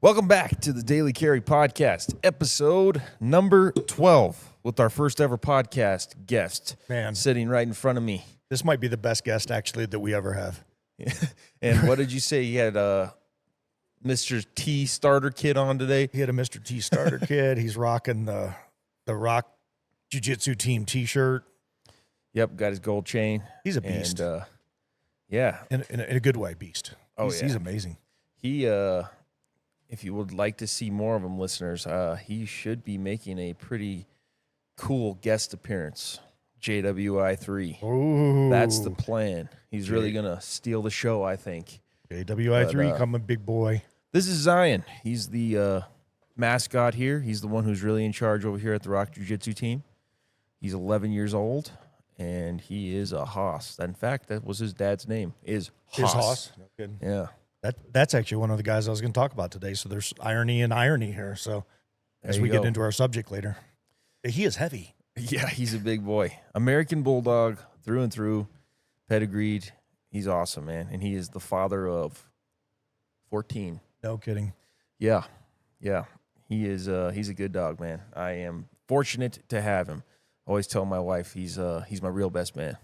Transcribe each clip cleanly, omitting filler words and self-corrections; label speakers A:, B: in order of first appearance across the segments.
A: Welcome back to the Daily Carry Podcast, episode number 12, with our first ever podcast guest sitting right in front of me.
B: This might be the best guest, actually, that we ever have.
A: And what did you say? You had Mr. T starter kit on today?
B: He had a Mr. T starter kit. He's rocking the Rock Jiu-Jitsu team T-shirt.
A: Yep, got his gold chain.
B: He's a beast.
A: And, yeah.
B: In a good way, beast. He's amazing.
A: He, if you would like to see more of him, listeners, he should be making a pretty cool guest appearance. JWI3.
B: Ooh.
A: That's the plan. He's really going to steal the show, I think.
B: JWI3 coming big boy.
A: This is Zion. He's the mascot here. He's the one who's really in charge over here at the Rock Jiu-Jitsu team. He's 11 years old, and he is a Haas. In fact, that was his dad's name, is Haas.
B: Haas. No kidding.
A: Yeah.
B: That's actually one of the guys I was going to talk about today. So there's irony and irony here. So as we get into our subject later, he is heavy.
A: Yeah, he's a big boy. American Bulldog through and through, pedigreed. He's awesome, man. And he is the father of 14.
B: No kidding.
A: Yeah. He is. He's a good dog, man. I am fortunate to have him. I always tell my wife he's my real best man.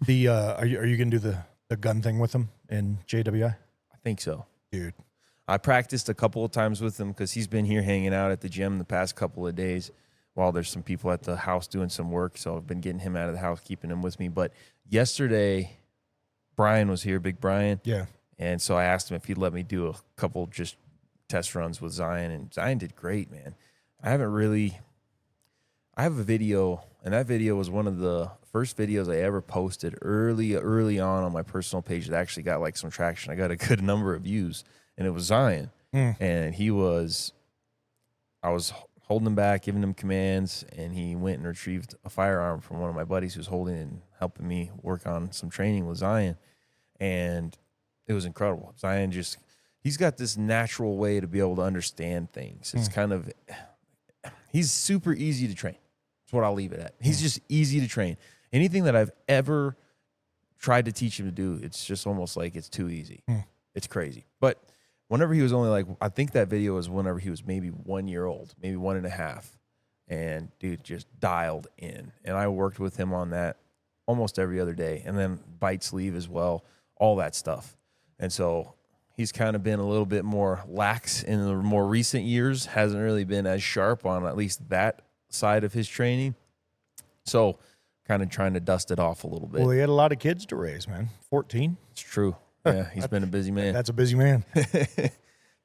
B: Are you going to do the gun thing with him in JWI?
A: I think so.
B: Dude.
A: I practiced a couple of times with him because he's been here hanging out at the gym the past couple of days while there's some people at the house doing some work. So I've been getting him out of the house, keeping him with me. But yesterday, Brian was here, Big Brian.
B: Yeah.
A: And so I asked him if he'd let me do a couple just test runs with Zion. And Zion did great, man. I have a video, and that video was one of the first videos I ever posted early on my personal page that actually got like some traction. I got a good number of views, and it was Zion. And I was holding him back, giving him commands, and he went and retrieved a firearm from one of my buddies who's holding it and helping me work on some training with Zion. And it was incredible. Zion he's got this natural way to be able to understand things. It's he's super easy to train. That's what I'll leave it at. He's just easy to train. Anything that I've ever tried to teach him to do, it's just almost like it's too easy. It's crazy. But whenever he was only I think that video was whenever he was maybe 1 year old, maybe 1.5. And dude just dialed in. And I worked with him on that almost every other day. And then bite sleeve as well, all that stuff. And so he's kind of been a little bit more lax in the more recent years, hasn't really been as sharp on at least that side of his training. So kind of trying to dust it off a little bit.
B: Well, he had a lot of kids to raise, man. 14.
A: It's true. Yeah, he's been a busy man.
B: That's a busy man.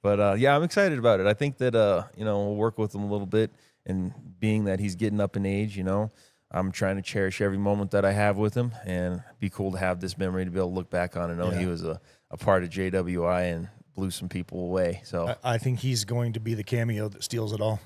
A: But, yeah, I'm excited about it. I think that, we'll work with him a little bit. And being that he's getting up in age, I'm trying to cherish every moment that I have with him. And it'd be cool to have this memory to be able to look back on and know he was a part of JWI and blew some people away. So
B: I think he's going to be the cameo that steals it all.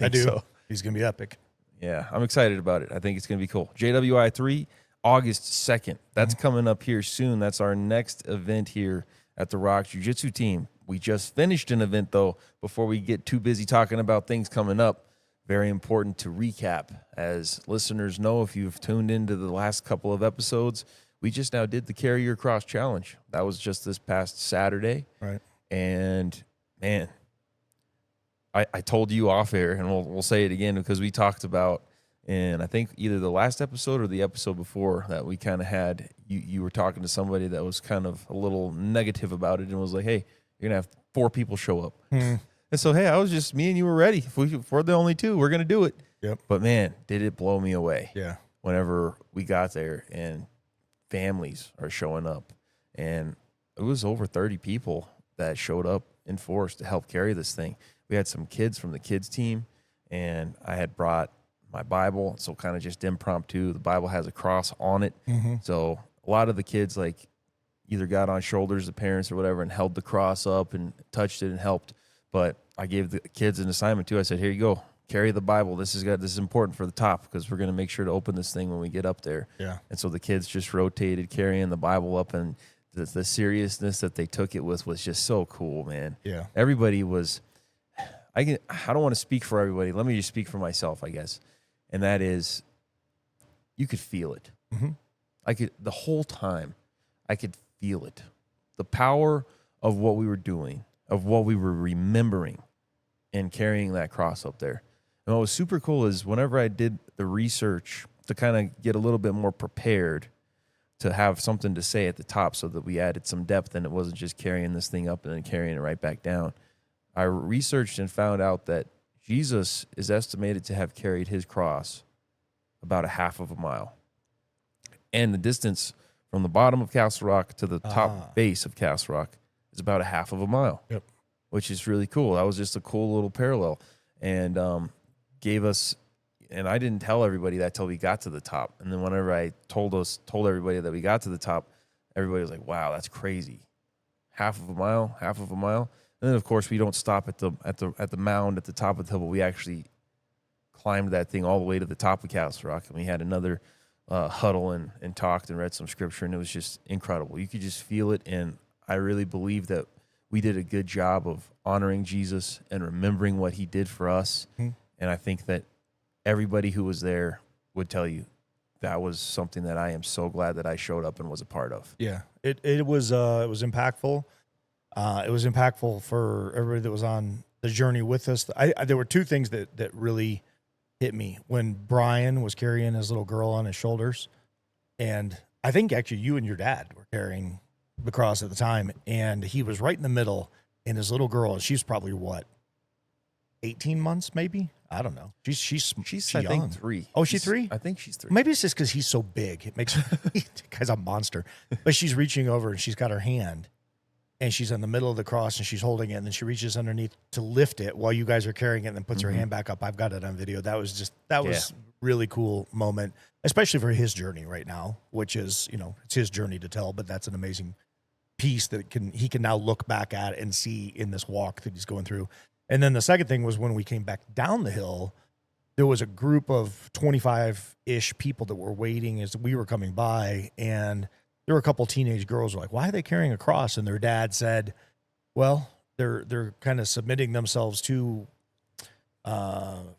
A: I do. So.
B: He's going to be epic.
A: Yeah, I'm excited about it. I think it's going to be cool. JWI 3, August 2nd. That's coming up here soon. That's our next event here at the Rock Jiu-Jitsu team. We just finished an event, though, before we get too busy talking about things coming up. Very important to recap. As listeners know, if you've tuned into the last couple of episodes, we just now did the Carry Your Cross Challenge. That was just this past Saturday.
B: Right.
A: And, man, I told you off air, and we'll say it again because we talked about, and I think either the last episode or the episode before that we kind of had, you were talking to somebody that was kind of a little negative about it and was like, hey, you're going to have 4 people show up. And so, hey, I was just, me and you were ready. If we're the only 2, we're going to do it.
B: Yep.
A: But, man, did it blow me away.
B: Yeah.
A: Whenever we got there and families are showing up. And it was over 30 people that showed up in force to help carry this thing. We had some kids from the kids team, and I had brought my Bible, so kind of just impromptu. The Bible has a cross on it. So a lot of the kids either got on shoulders of parents or whatever and held the cross up and touched it and helped. But I gave the kids an assignment too. I said, here you go, carry the Bible. This is important for the top because we're going to make sure to open this thing when we get up there.
B: Yeah.
A: And so the kids just rotated carrying the Bible up, and the seriousness that they took it with was just so cool, man.
B: Yeah.
A: Everybody was, I don't want to speak for everybody. Let me just speak for myself, I guess. And that is, you could feel it. The whole time, I could feel it. The power of what we were doing, of what we were remembering and carrying that cross up there. And what was super cool is whenever I did the research to kind of get a little bit more prepared to have something to say at the top so that we added some depth and it wasn't just carrying this thing up and then carrying it right back down. I researched and found out that Jesus is estimated to have carried his cross about a half of a mile. And the distance from the bottom of Castle Rock to the top base of Castle Rock is about a half of a mile, which is really cool. That was just a cool little parallel and gave us, and I didn't tell everybody that till we got to the top. And then whenever I told everybody that we got to the top, everybody was like, wow, that's crazy. Half of a mile. And then of course we don't stop at the mound at the top of the hill, but we actually climbed that thing all the way to the top of Castle Rock. And we had another huddle and talked and read some scripture, and it was just incredible. You could just feel it. And I really believe that we did a good job of honoring Jesus and remembering what he did for us. Mm-hmm. And I think that everybody who was there would tell you that was something that I am so glad that I showed up and was a part of.
B: Yeah, it was impactful. It was impactful for everybody that was on the journey with us. There were two things that really hit me when Brian was carrying his little girl on his shoulders, and I think actually you and your dad were carrying the cross at the time, and he was right in the middle, and his little girl, she's probably what, 18 months maybe? I don't know. She's
A: I
B: young.
A: think 3.
B: Oh, she's 3?
A: I think she's 3.
B: Maybe it's just because he's so big. It makes the guy's a monster. But she's reaching over and she's got her hand and she's in the middle of the cross and she's holding it, and then she reaches underneath to lift it while you guys are carrying it and then puts her hand back up. I've got it on video. That was really cool moment, especially for his journey right now, which is, it's his journey to tell, but that's an amazing piece that he can now look back at and see in this walk that he's going through. And then the second thing was when we came back down the hill, there was a group of 25-ish people that were waiting as we were coming by, and there were a couple teenage girls who were like, why are they carrying a cross? And their dad said, well, they're kind of submitting themselves to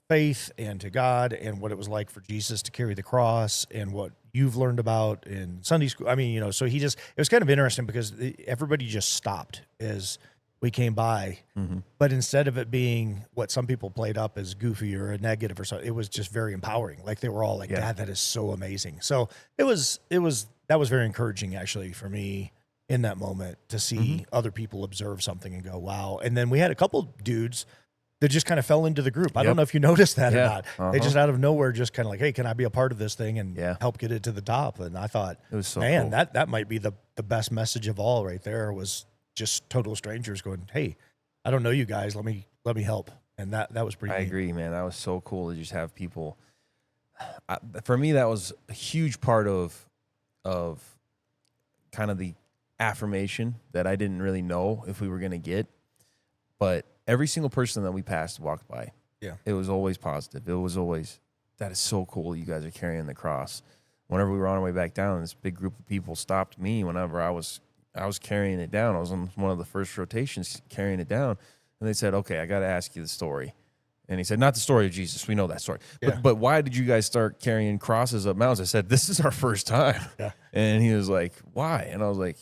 B: faith and to God and what it was like for Jesus to carry the cross and what you've learned about in Sunday school. I mean, so it was kind of interesting because everybody just stopped as we came by, but instead of it being what some people played up as goofy or a negative or something, it was just very empowering. Like they were all like, Dad, that is so amazing. So that was very encouraging actually for me in that moment to see other people observe something and go, wow. And then we had a couple dudes that just kind of fell into the group. I don't know if you noticed that or not. They just out of nowhere just kind of like, hey, can I be a part of this thing and help get it to the top? And I thought,
A: it was so
B: man,
A: cool.
B: that might be the best message of all right there, was just total strangers going, hey, I don't know you guys. Let me help. And that was pretty neat.
A: I agree, man. That was so cool to just have people. For me, that was a huge part of kind of the affirmation that I didn't really know if we were going to get. But every single person that we passed walked by.
B: Yeah.
A: It was always positive. It was always, that is so cool you guys are carrying the cross. Whenever we were on our way back down, this big group of people stopped me whenever I was carrying it down. I was on one of the first rotations carrying it down. And they said, okay, I got to ask you the story. And he said, not the story of Jesus. We know that story. But why did you guys start carrying crosses up mountains? I said, this is our first time.
B: Yeah.
A: And he was like, why? And I was like,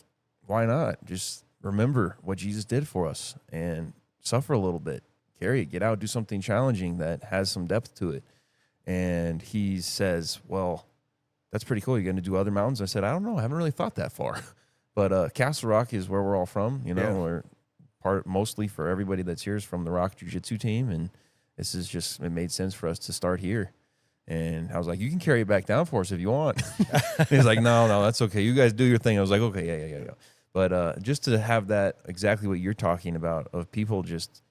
A: why not? Just remember what Jesus did for us and suffer a little bit. Carry it. Get out. Do something challenging that has some depth to it. And he says, well, that's pretty cool. You're going to do other mountains? I said, I don't know. I haven't really thought that far. But Castle Rock is where we're all from. We're mostly for everybody that's here is from the Rock Jiu-Jitsu team. And this is just, it made sense for us to start here. And I was like, you can carry it back down for us if you want. He's like, no, that's okay. You guys do your thing. I was like, okay, yeah. But just to have that, exactly what you're talking about, of people just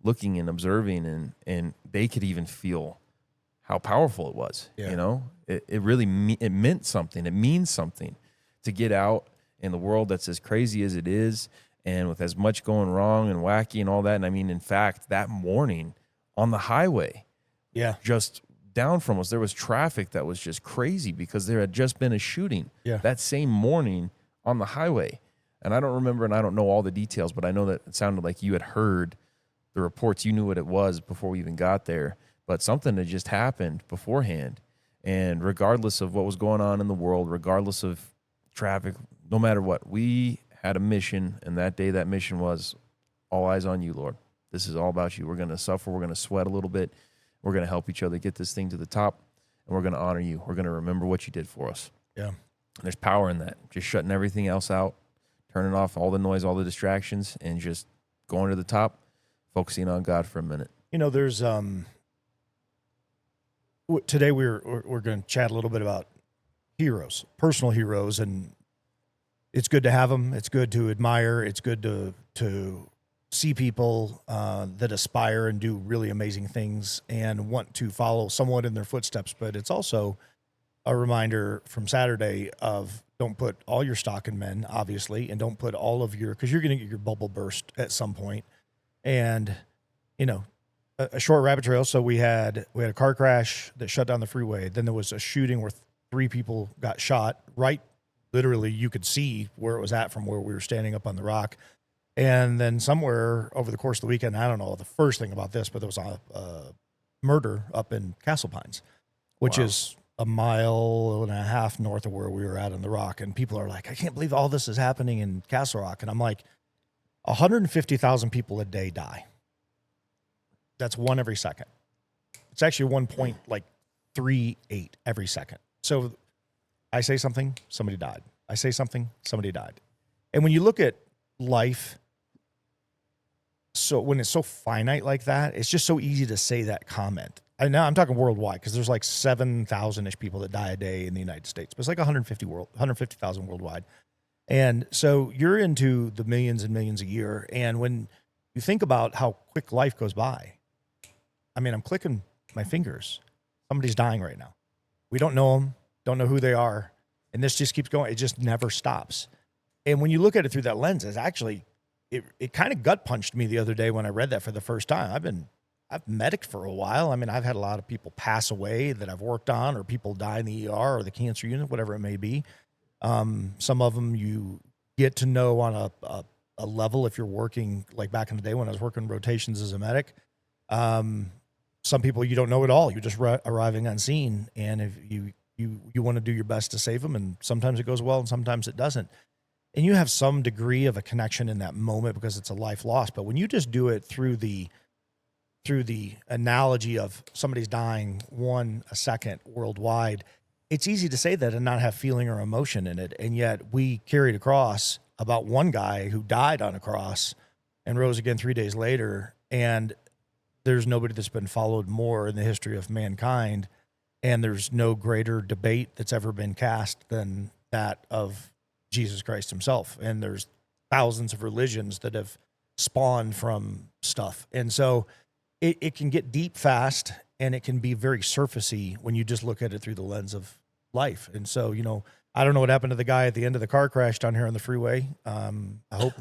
A: looking and observing, and they could even feel how powerful it was.
B: Yeah.
A: It really it meant something. It means something to get out in the world that's as crazy as it is, and with as much going wrong and wacky and all that. And I mean, in fact, that morning on the highway, just down from us, there was traffic that was just crazy because there had just been a shooting that same morning on the highway. And I don't remember, and I don't know all the details, but I know that it sounded like you had heard the reports. You knew what it was before we even got there, but something had just happened beforehand. And regardless of what was going on in the world, regardless of traffic, no matter what, we had a mission, and that day that mission was all eyes on you, Lord. This is all about you. We're going to suffer. We're going to sweat a little bit. We're going to help each other get this thing to the top, and we're going to honor you. We're going to remember what you did for us.
B: Yeah.
A: And there's power in that. Just shutting everything else out, turning off all the noise, all the distractions, and just going to the top, focusing on God for a minute.
B: You know, there's today we're going to chat a little bit about heroes, personal heroes, and it's good to have them. It's good to admire. It's good to see people that aspire and do really amazing things and want to follow somewhat in their footsteps. But it's also a reminder from Saturday of don't put all your stock in men, obviously, and don't put all of your, because you're going to get your bubble burst at some point. And, you know, a short rabbit trail. So we had a car crash that shut down the freeway. Then there was a shooting where 3 people got shot. Right, literally, you could see where it was at from where we were standing up on the rock. And then somewhere over the course of the weekend, I don't know the first thing about this, but there was a murder up in Castle Pines, which is a mile and a half north of where we were at on the rock. And people are like, I can't believe all this is happening in Castle Rock. And I'm like, 150,000 people a day die. That's one every second. It's actually 1.38 every second. So I say something, somebody died. I say something, somebody died. And when you look at life, so when it's so finite like that, it's just so easy to say that comment. And now I'm talking worldwide because there's like 7,000-ish people that die a day in the United States, but it's like 150,000 worldwide. And so you're into the millions and millions a year. And when you think about how quick life goes by, I mean, I'm clicking my fingers. Somebody's dying right now. We don't know them, don't know who they are. And this just keeps going. It just never stops. And when you look at it through that lens, it's actually, it kind of gut punched me the other day when I read that for the first time. I've medicked for a while. I mean, I've had a lot of people pass away that I've worked on, or people die in the ER or the cancer unit, whatever it may be. Some of them you get to know on a level if you're working, like back in the day when I was working rotations as a medic. Some people you don't know at all. You're just arriving on scene, and if you want to do your best to save them, and sometimes it goes well and sometimes it doesn't. And you have some degree of a connection in that moment because it's a life lost. But when you just do it through the analogy of somebody's dying a second worldwide, it's easy to say that and not have feeling or emotion in it. And yet we carried a cross about one guy who died on a cross and rose again 3 days later. And there's nobody that's been followed more in the history of mankind. And there's no greater debate that's ever been cast than that of Jesus Christ himself. And there's thousands of religions that have spawned from stuff. And so it can get deep fast, and it can be very surfacey when you just look at it through the lens of life. And so, you know, I don't know what happened to the guy at the end of the car crash down here on the freeway. I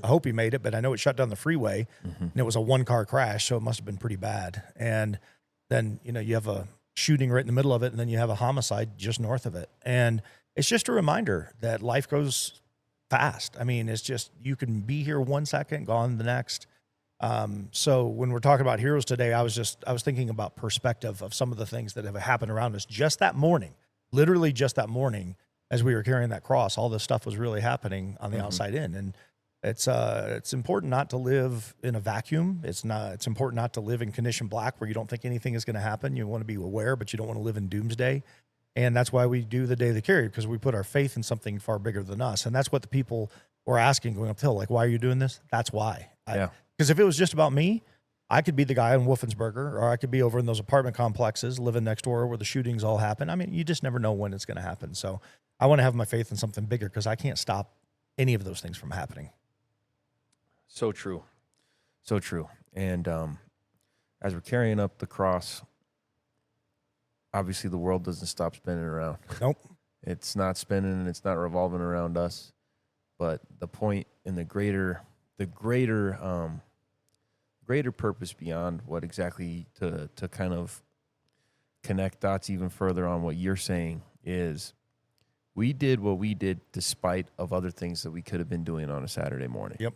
B: hope he made it, but I know it shut down the freeway, and it was a 1-car crash, so it must have been pretty bad. And then, you know, you have a shooting right in the middle of it, and then you have a homicide just north of it. And it's just a reminder that life goes fast. I mean, it's just, you can be here 1 second, gone the next. So when we're talking about heroes today, I was thinking about perspective of some of the things that have happened around us just that morning, literally just that morning, as we were carrying that cross. All this stuff was really happening on the outside in. And it's important not to live in a vacuum. It's important not to live in condition black where you don't think anything is going to happen. You want to be aware, but you don't want to live in doomsday. And that's why we do the Day of the Carrier, because we put our faith in something far bigger than us. And that's what the people were asking going up the hill, like, why are you doing this? That's why. Because if it was just about me, I could be the guy in Wolfensberger, or I could be over in those apartment complexes living next door where the shootings all happen. I mean, you just never know when it's going to happen. So I want to have my faith in something bigger because I can't stop any of those things from happening.
A: So true. So true. And as we're carrying up the cross, obviously the world doesn't stop spinning around.
B: Nope.
A: It's not spinning and it's not revolving around us. But the point and the greater purpose beyond what exactly to kind of connect dots even further on what you're saying is we did what we did despite of other things that we could have been doing on a Saturday morning.
B: Yep.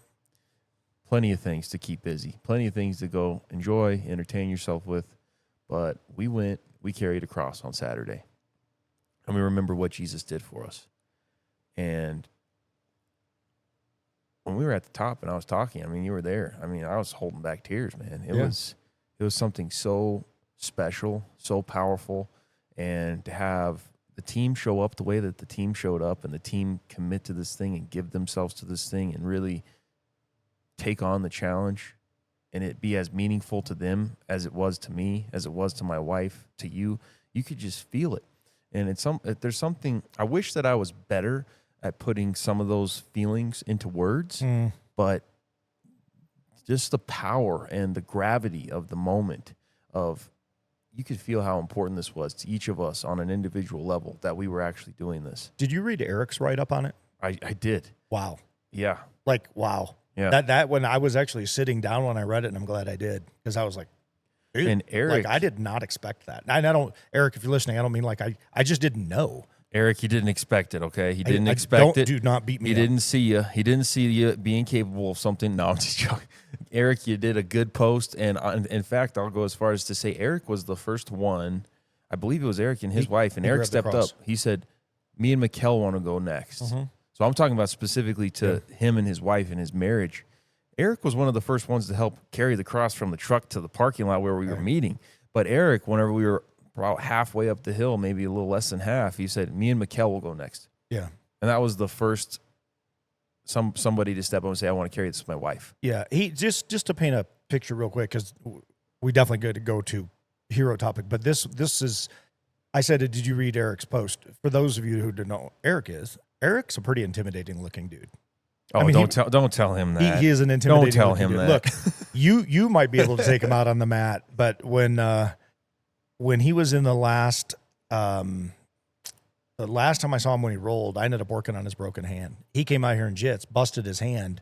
A: Plenty of things to keep busy, plenty of things to go enjoy, entertain yourself with. But we carried a cross on Saturday. And we remember what Jesus did for us. And when we were at the top and I was talking, I mean, you were there. I mean, I was holding back tears, man. It
B: Yeah.
A: was something so special, so powerful, and to have the team show up the way that the team showed up and the team commit to this thing and give themselves to this thing and really take on the challenge and it be as meaningful to them as it was to me, as it was to my wife, to you. You could just feel it. And there's something, I wish that I was better at putting some of those feelings into words, but just the power and the gravity of the moment of, you could feel how important this was to each of us on an individual level, that we were actually doing this.
B: Did you read Eric's write-up on it?
A: I did.
B: Wow.
A: Yeah.
B: Like, wow.
A: Yeah.
B: That when I was actually sitting down when I read it, and I'm glad I did, because I was like, dude,
A: And Eric,
B: like, I did not expect that. And I don't, Eric, if you're listening, I don't mean like I just didn't know.
A: Eric, he didn't expect it, okay? He didn't
B: I
A: expect
B: don't,
A: it.
B: Do not beat me
A: He
B: up.
A: didn't see you. He didn't see you being capable of something. No, I'm just joking. Eric, you did a good post. And in fact, I'll go as far as to say Eric was the first one. I believe it was Eric and his wife. And
B: he
A: Eric
B: grabbed the
A: stepped
B: cross.
A: up. He said, me and Mikkel want to go next. So I'm talking about specifically to him and his wife and his marriage. Eric was one of the first ones to help carry the cross from the truck to the parking lot where we were meeting. But Eric, whenever we were about halfway up the hill, maybe a little less than half, he said, me and Mikkel will go next.
B: Yeah.
A: And that was the first somebody to step up and say, I want to carry this with my wife.
B: Yeah. He just to paint a picture real quick, because we definitely got to go to hero topic. But this is, I said, did you read Eric's post? For those of you who don't know, Eric's a pretty intimidating looking dude.
A: Oh,
B: I mean,
A: don't tell him that.
B: He is an intimidating.
A: Don't tell
B: looking
A: him
B: dude.
A: that.
B: Look, you might be able to take him out on the mat, but when he was in the last time I saw him when he rolled, I ended up working on his broken hand. He came out here in jits, busted his hand.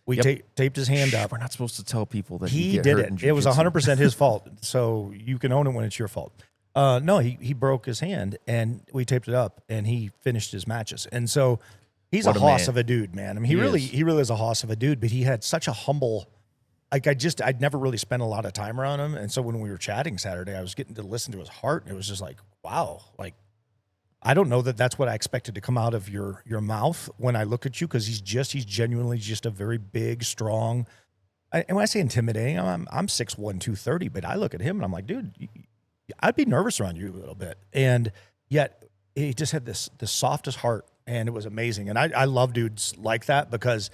B: We taped his hand up.
A: We're not supposed to tell people that
B: He
A: get
B: did
A: hurt in
B: it. It was
A: jiu-jitsu.
B: 100% his fault. So you can own it when it's your fault. No, he broke his hand, and we taped it up, and he finished his matches. And so he's
A: What
B: a
A: a
B: hoss
A: man.
B: of a dude, man. I mean,
A: He
B: he really is a hoss of a dude. But he had such a humble. Like I'd never really spent a lot of time around him, and so when we were chatting Saturday, I was getting to listen to his heart, and it was just like, wow, like. I don't know that that's what I expected to come out of your mouth when I look at you, because he's genuinely just a very big, strong. And when I say intimidating, I'm 6'1", 230, but I look at him and I'm like, dude, I'd be nervous around you a little bit. And yet he just had the softest heart, and it was amazing. And I love dudes like that, because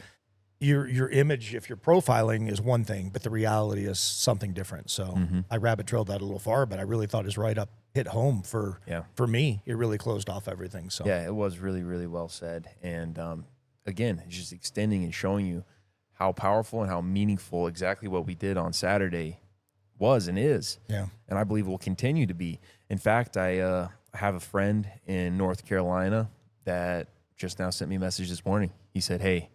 B: your image, if you're profiling, is one thing, but the reality is something different. So I rabbit trailed that a little far, but I really thought his write-up hit home for me. It really closed off everything. So
A: Yeah, it was really, really well said. And again, it's just extending and showing you how powerful and how meaningful exactly what we did on Saturday was and is.
B: Yeah.
A: And I believe will continue to be. In fact, I have a friend in North Carolina that just now sent me a message this morning. He said, hey,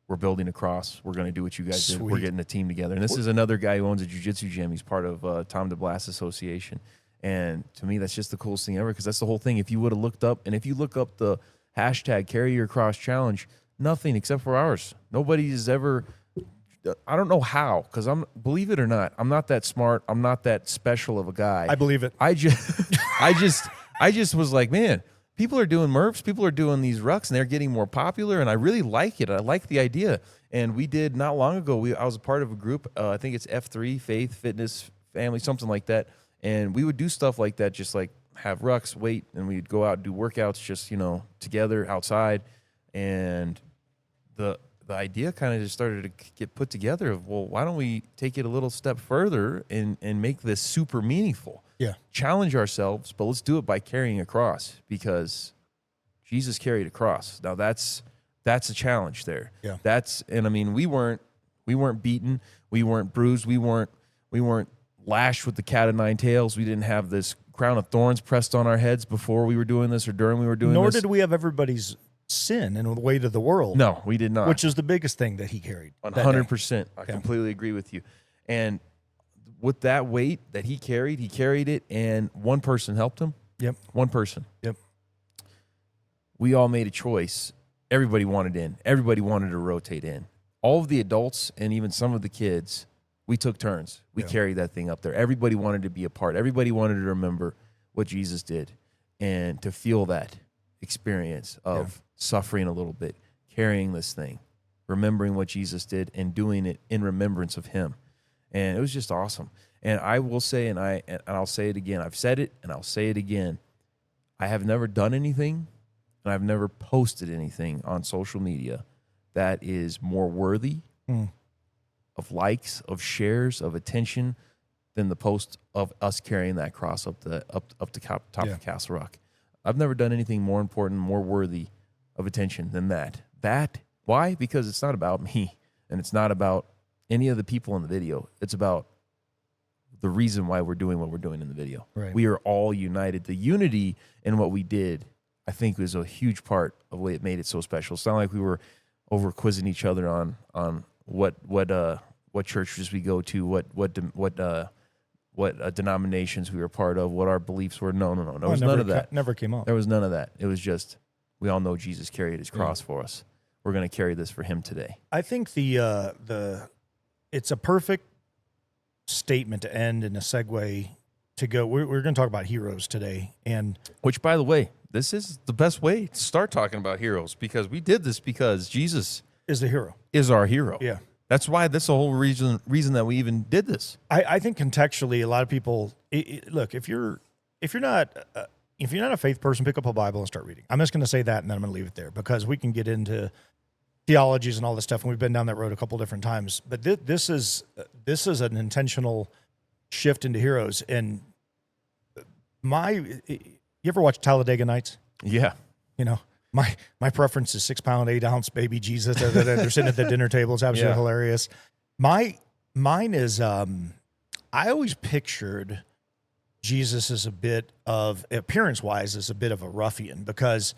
A: we're building a cross. We're going to do what you guys did. We're
B: Sweet.
A: getting a team together. And this is another guy who owns a jiu-jitsu gym. He's part of Tom DeBlas Association. And to me, that's just the coolest thing ever, because that's the whole thing. If you would have looked up, and if you look up the hashtag Carry Your Cross Challenge, nothing except for ours. Nobody's ever, I don't know how, because believe it or not, I'm not that smart. I'm not that special of a guy.
B: I believe it.
A: I just was like, man, people are doing MERPs, people are doing these rucks, and they're getting more popular, and I really like it. I like the idea. And we did not long ago, I was a part of a group, I think it's F3, Faith, Fitness, Family, something like that. And we would do stuff like that, just like have rucks, wait, and we'd go out and do workouts just, together outside. And the idea kind of just started to get put together of, well, why don't we take it a little step further and make this super meaningful?
B: Yeah.
A: Challenge ourselves, but let's do it by carrying a cross, because Jesus carried a cross. Now that's a challenge there.
B: Yeah.
A: And I mean, we weren't beaten, we weren't bruised, we weren't lashed with the cat of nine tails. We didn't have this crown of thorns pressed on our heads before we were doing this or during we were doing
B: Nor
A: this.
B: did we have everybody's sin and the weight of the world.
A: No, we did not.
B: Which is the biggest thing that he carried. that day.
A: 100%. I completely agree with you. And with that weight that he carried it, and one person helped him.
B: Yep.
A: One person.
B: Yep.
A: We all made a choice. Everybody wanted in. Everybody wanted to rotate in. All of the adults and even some of the kids, we took turns. We carried that thing up there. Everybody wanted to be a part. Everybody wanted to remember what Jesus did and to feel that experience of suffering a little bit, carrying this thing, remembering what Jesus did and doing it in remembrance of him. And it was just awesome. And I will say, and I'll say it again, I've said it and I'll say it again, I have never done anything and I've never posted anything on social media that is more worthy of likes, of shares, of attention than the post of us carrying that cross up the top of Castle Rock. I've never done anything more important, more worthy of attention than that. Why? Because it's not about me and it's not about any of the people in the video. It's about the reason why we're doing what we're doing in the video.
B: Right.
A: We are all united. The unity in what we did, I think, was a huge part of what it made it so special. It's not like we were over quizzing each other on what churches we go to, what denominations we were part of, what our beliefs were. No. There was none of that.
B: Never came up.
A: There was none of that. It was just, we all know Jesus carried his cross for us. We're going to carry this for him today.
B: I think it's a perfect statement to end and a segue to go. We're going to talk about heroes today, and
A: which, by the way, this is the best way to start talking about heroes, because we did this because Jesus
B: is the hero,
A: is our hero.
B: Yeah. That's
A: why that's the whole reason that we even did this.
B: I think contextually, a lot of people look, if you're not a faith person, pick up a Bible and start reading. I'm just going to say that, and then I'm going to leave it there, because we can get into theologies and all this stuff, and we've been down that road a couple different times. But this is an intentional shift into heroes. And you ever watch Talladega Nights?
A: Yeah.
B: You know, my preference is 6 pound, 8 ounce baby Jesus. They're sitting at the dinner table. It's absolutely hilarious. Mine is, I always pictured Jesus as a bit of, appearance wise, as a bit of a ruffian, because,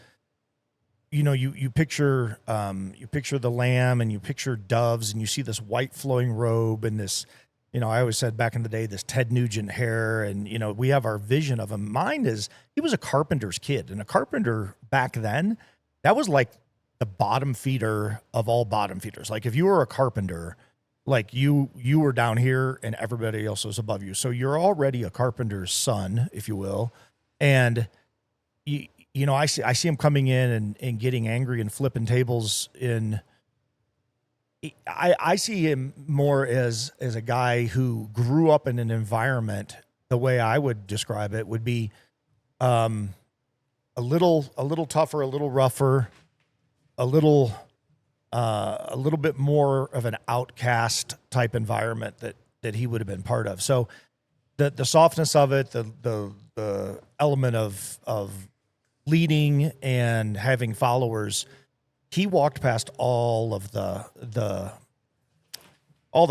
B: you know, you picture the lamb and you picture doves and you see this white flowing robe and this, you know, I always said back in the day, this Ted Nugent hair, and, you know, we have our vision of him. Mine is, he was a carpenter's kid, and a carpenter back then, that was like the bottom feeder of all bottom feeders. Like, if you were a carpenter, like you were down here and everybody else was above you. So you're already a carpenter's son, if you will. And you know, I see him coming in and getting angry and flipping tables I see him more as a guy who grew up in an environment, the way I would describe it would be a little tougher, a little rougher, a little bit more of an outcast type environment that he would have been part of. So the softness of it, the element of leading and having followers, he walked past all of the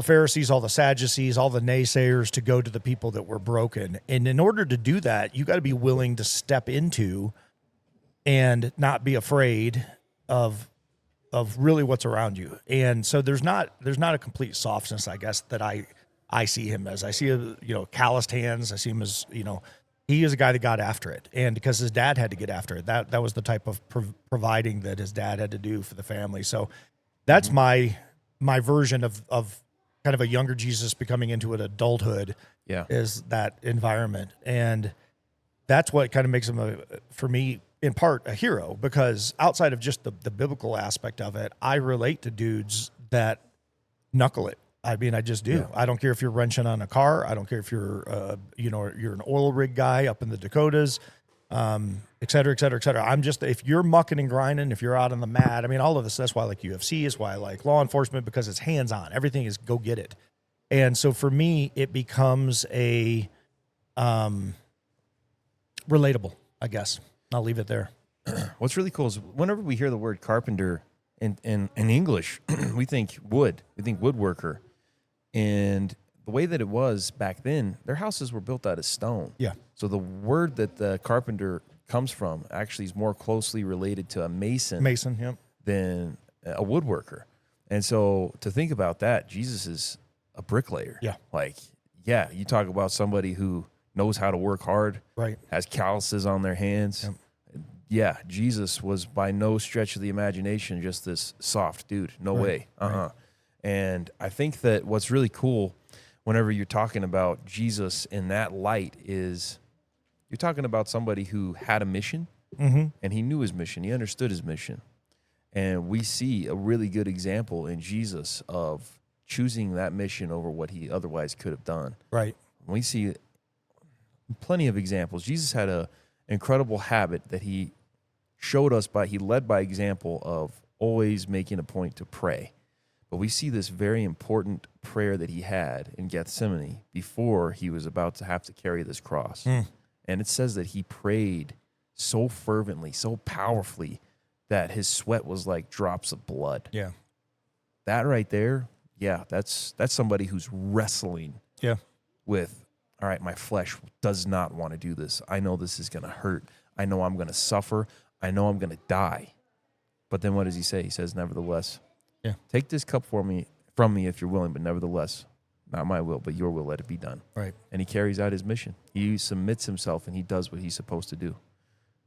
B: Pharisees, all the Sadducees, all the naysayers to go to the people that were broken. And in order to do that, you got to be willing to step into and not be afraid of really what's around you. And so there's not a complete softness, I guess, that I see him as. I see calloused hands. I see him as, he is a guy that got after it, and because his dad had to get after it, that was the type of providing that his dad had to do for the family. So that's my version of kind of a younger Jesus becoming into an adulthood.
A: Yeah,
B: is that environment, and that's what kind of makes him for me, in part, a hero, because outside of just the biblical aspect of it, I relate to dudes that knuckle it. I mean, I just do. Yeah. I don't care if you're wrenching on a car. I don't care if you're, you're an oil rig guy up in the Dakotas, et cetera, et cetera, et cetera. I'm just, if you're mucking and grinding, if you're out on the mat, I mean, all of this, that's why I like UFC, is why I like law enforcement, because it's hands-on. Everything is go get it. And so for me, it becomes a relatable, I guess. I'll leave it there.
A: What's really cool is whenever we hear the word carpenter in English, we think wood, we think woodworker. And the way that it was back then, their houses were built out of stone.
B: Yeah.
A: So the word that the carpenter comes from actually is more closely related to a mason.
B: Yep.
A: Than a woodworker. And so to think about that, Jesus is a bricklayer.
B: Yeah.
A: Like, yeah, you talk about somebody who knows how to work hard,
B: right?
A: Has calluses on their hands. Yep. Yeah, Jesus was by no stretch of the imagination just this soft dude. No way.
B: Right.
A: And I think that what's really cool whenever you're talking about Jesus in that light is you're talking about somebody who had a mission, and he knew his mission. He understood his mission. And we see a really good example in Jesus of choosing that mission over what he otherwise could have done.
B: Right.
A: We see plenty of examples. Jesus had an incredible habit that he showed us he led by example of always making a point to pray. But we see this very important prayer that he had in Gethsemane before he was about to have to carry this cross. And it says that he prayed so fervently, so powerfully, that his sweat was like drops of blood.
B: Yeah.
A: That right there, yeah, that's somebody who's wrestling with, all right, my flesh does not want to do this. I know this is going to hurt. I know I'm going to suffer. I know I'm going to die. But then what does he say? He says, nevertheless, take this cup from me if you're willing, but nevertheless, not my will, but your will, let it be done.
B: Right.
A: And he carries out his mission. He submits himself and he does what he's supposed to do.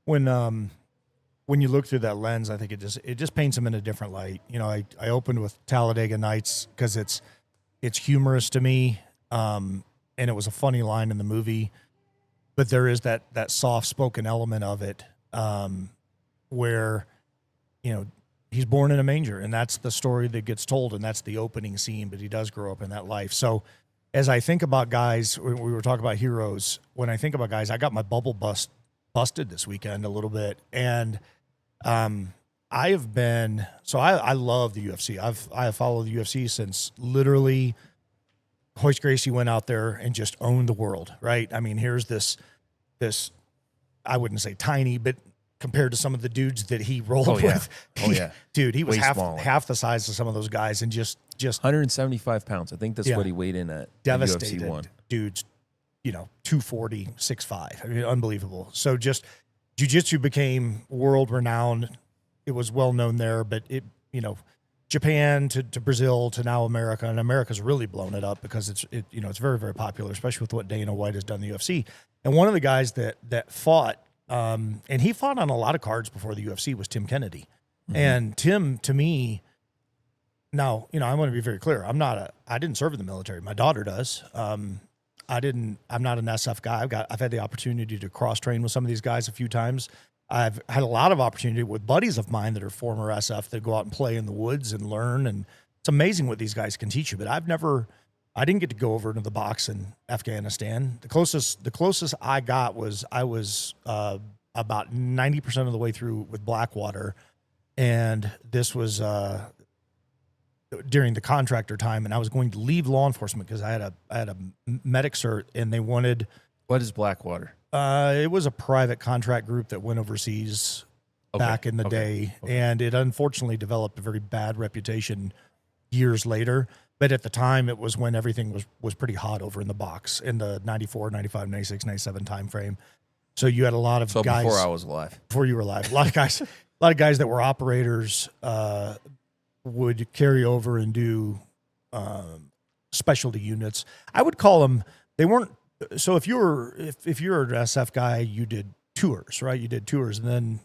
B: When you look through that lens, I think it just paints him in a different light. You know, I opened with Talladega Nights because it's humorous to me, and it was a funny line in the movie, but there is that soft spoken element of it, where, you know, he's born in a manger, and that's the story that gets told, and that's the opening scene. But he does grow up in that life. So, as I think about guys, we were talking about heroes. When I think about guys, I got my bubble busted this weekend a little bit, and I have been, so I love the UFC. I have followed the UFC since literally Royce Gracie went out there and just owned the world, right? I mean, here's this I wouldn't say tiny, but compared to some of the dudes that he rolled with, dude, he was half the size of some of those guys, and just
A: 175 pounds. I think that's what he weighed in at.
B: Devastated
A: UFC 1.
B: Dudes, you know, 240, 6'5". I mean, unbelievable. So just jiu-jitsu became world renowned. It was well known there, but it, you know, Japan to Brazil to now America, and America's really blown it up because it's very, very popular, especially with what Dana White has done in the UFC. And one of the guys that fought, and he fought on a lot of cards before the UFC, was Tim Kennedy. Mm-hmm. And Tim, to me, now, you know, I want to be very clear. I didn't serve in the military. My daughter does. I'm not an SF guy. I've had the opportunity to cross train with some of these guys a few times. I've had a lot of opportunity with buddies of mine that are former SF that go out and play in the woods and learn. And it's amazing what these guys can teach you. But I didn't get to go over into the box in Afghanistan. The closest I got was about 90% of the way through with Blackwater. And this was during the contractor time, and I was going to leave law enforcement because I had a medic cert, and they wanted.
A: What is Blackwater?
B: It was a private contract group that went overseas back in the day, and it unfortunately developed a very bad reputation years later. But at the time, it was when everything was pretty hot over in the box in the 94, 95, 96, 97 time frame. So you had a lot of guys.
A: Before I was alive.
B: Before you were alive. A lot of guys that were operators would carry over and do specialty units. I would call them, they weren't, so if you're an SF guy, you did tours, right? You did tours. And then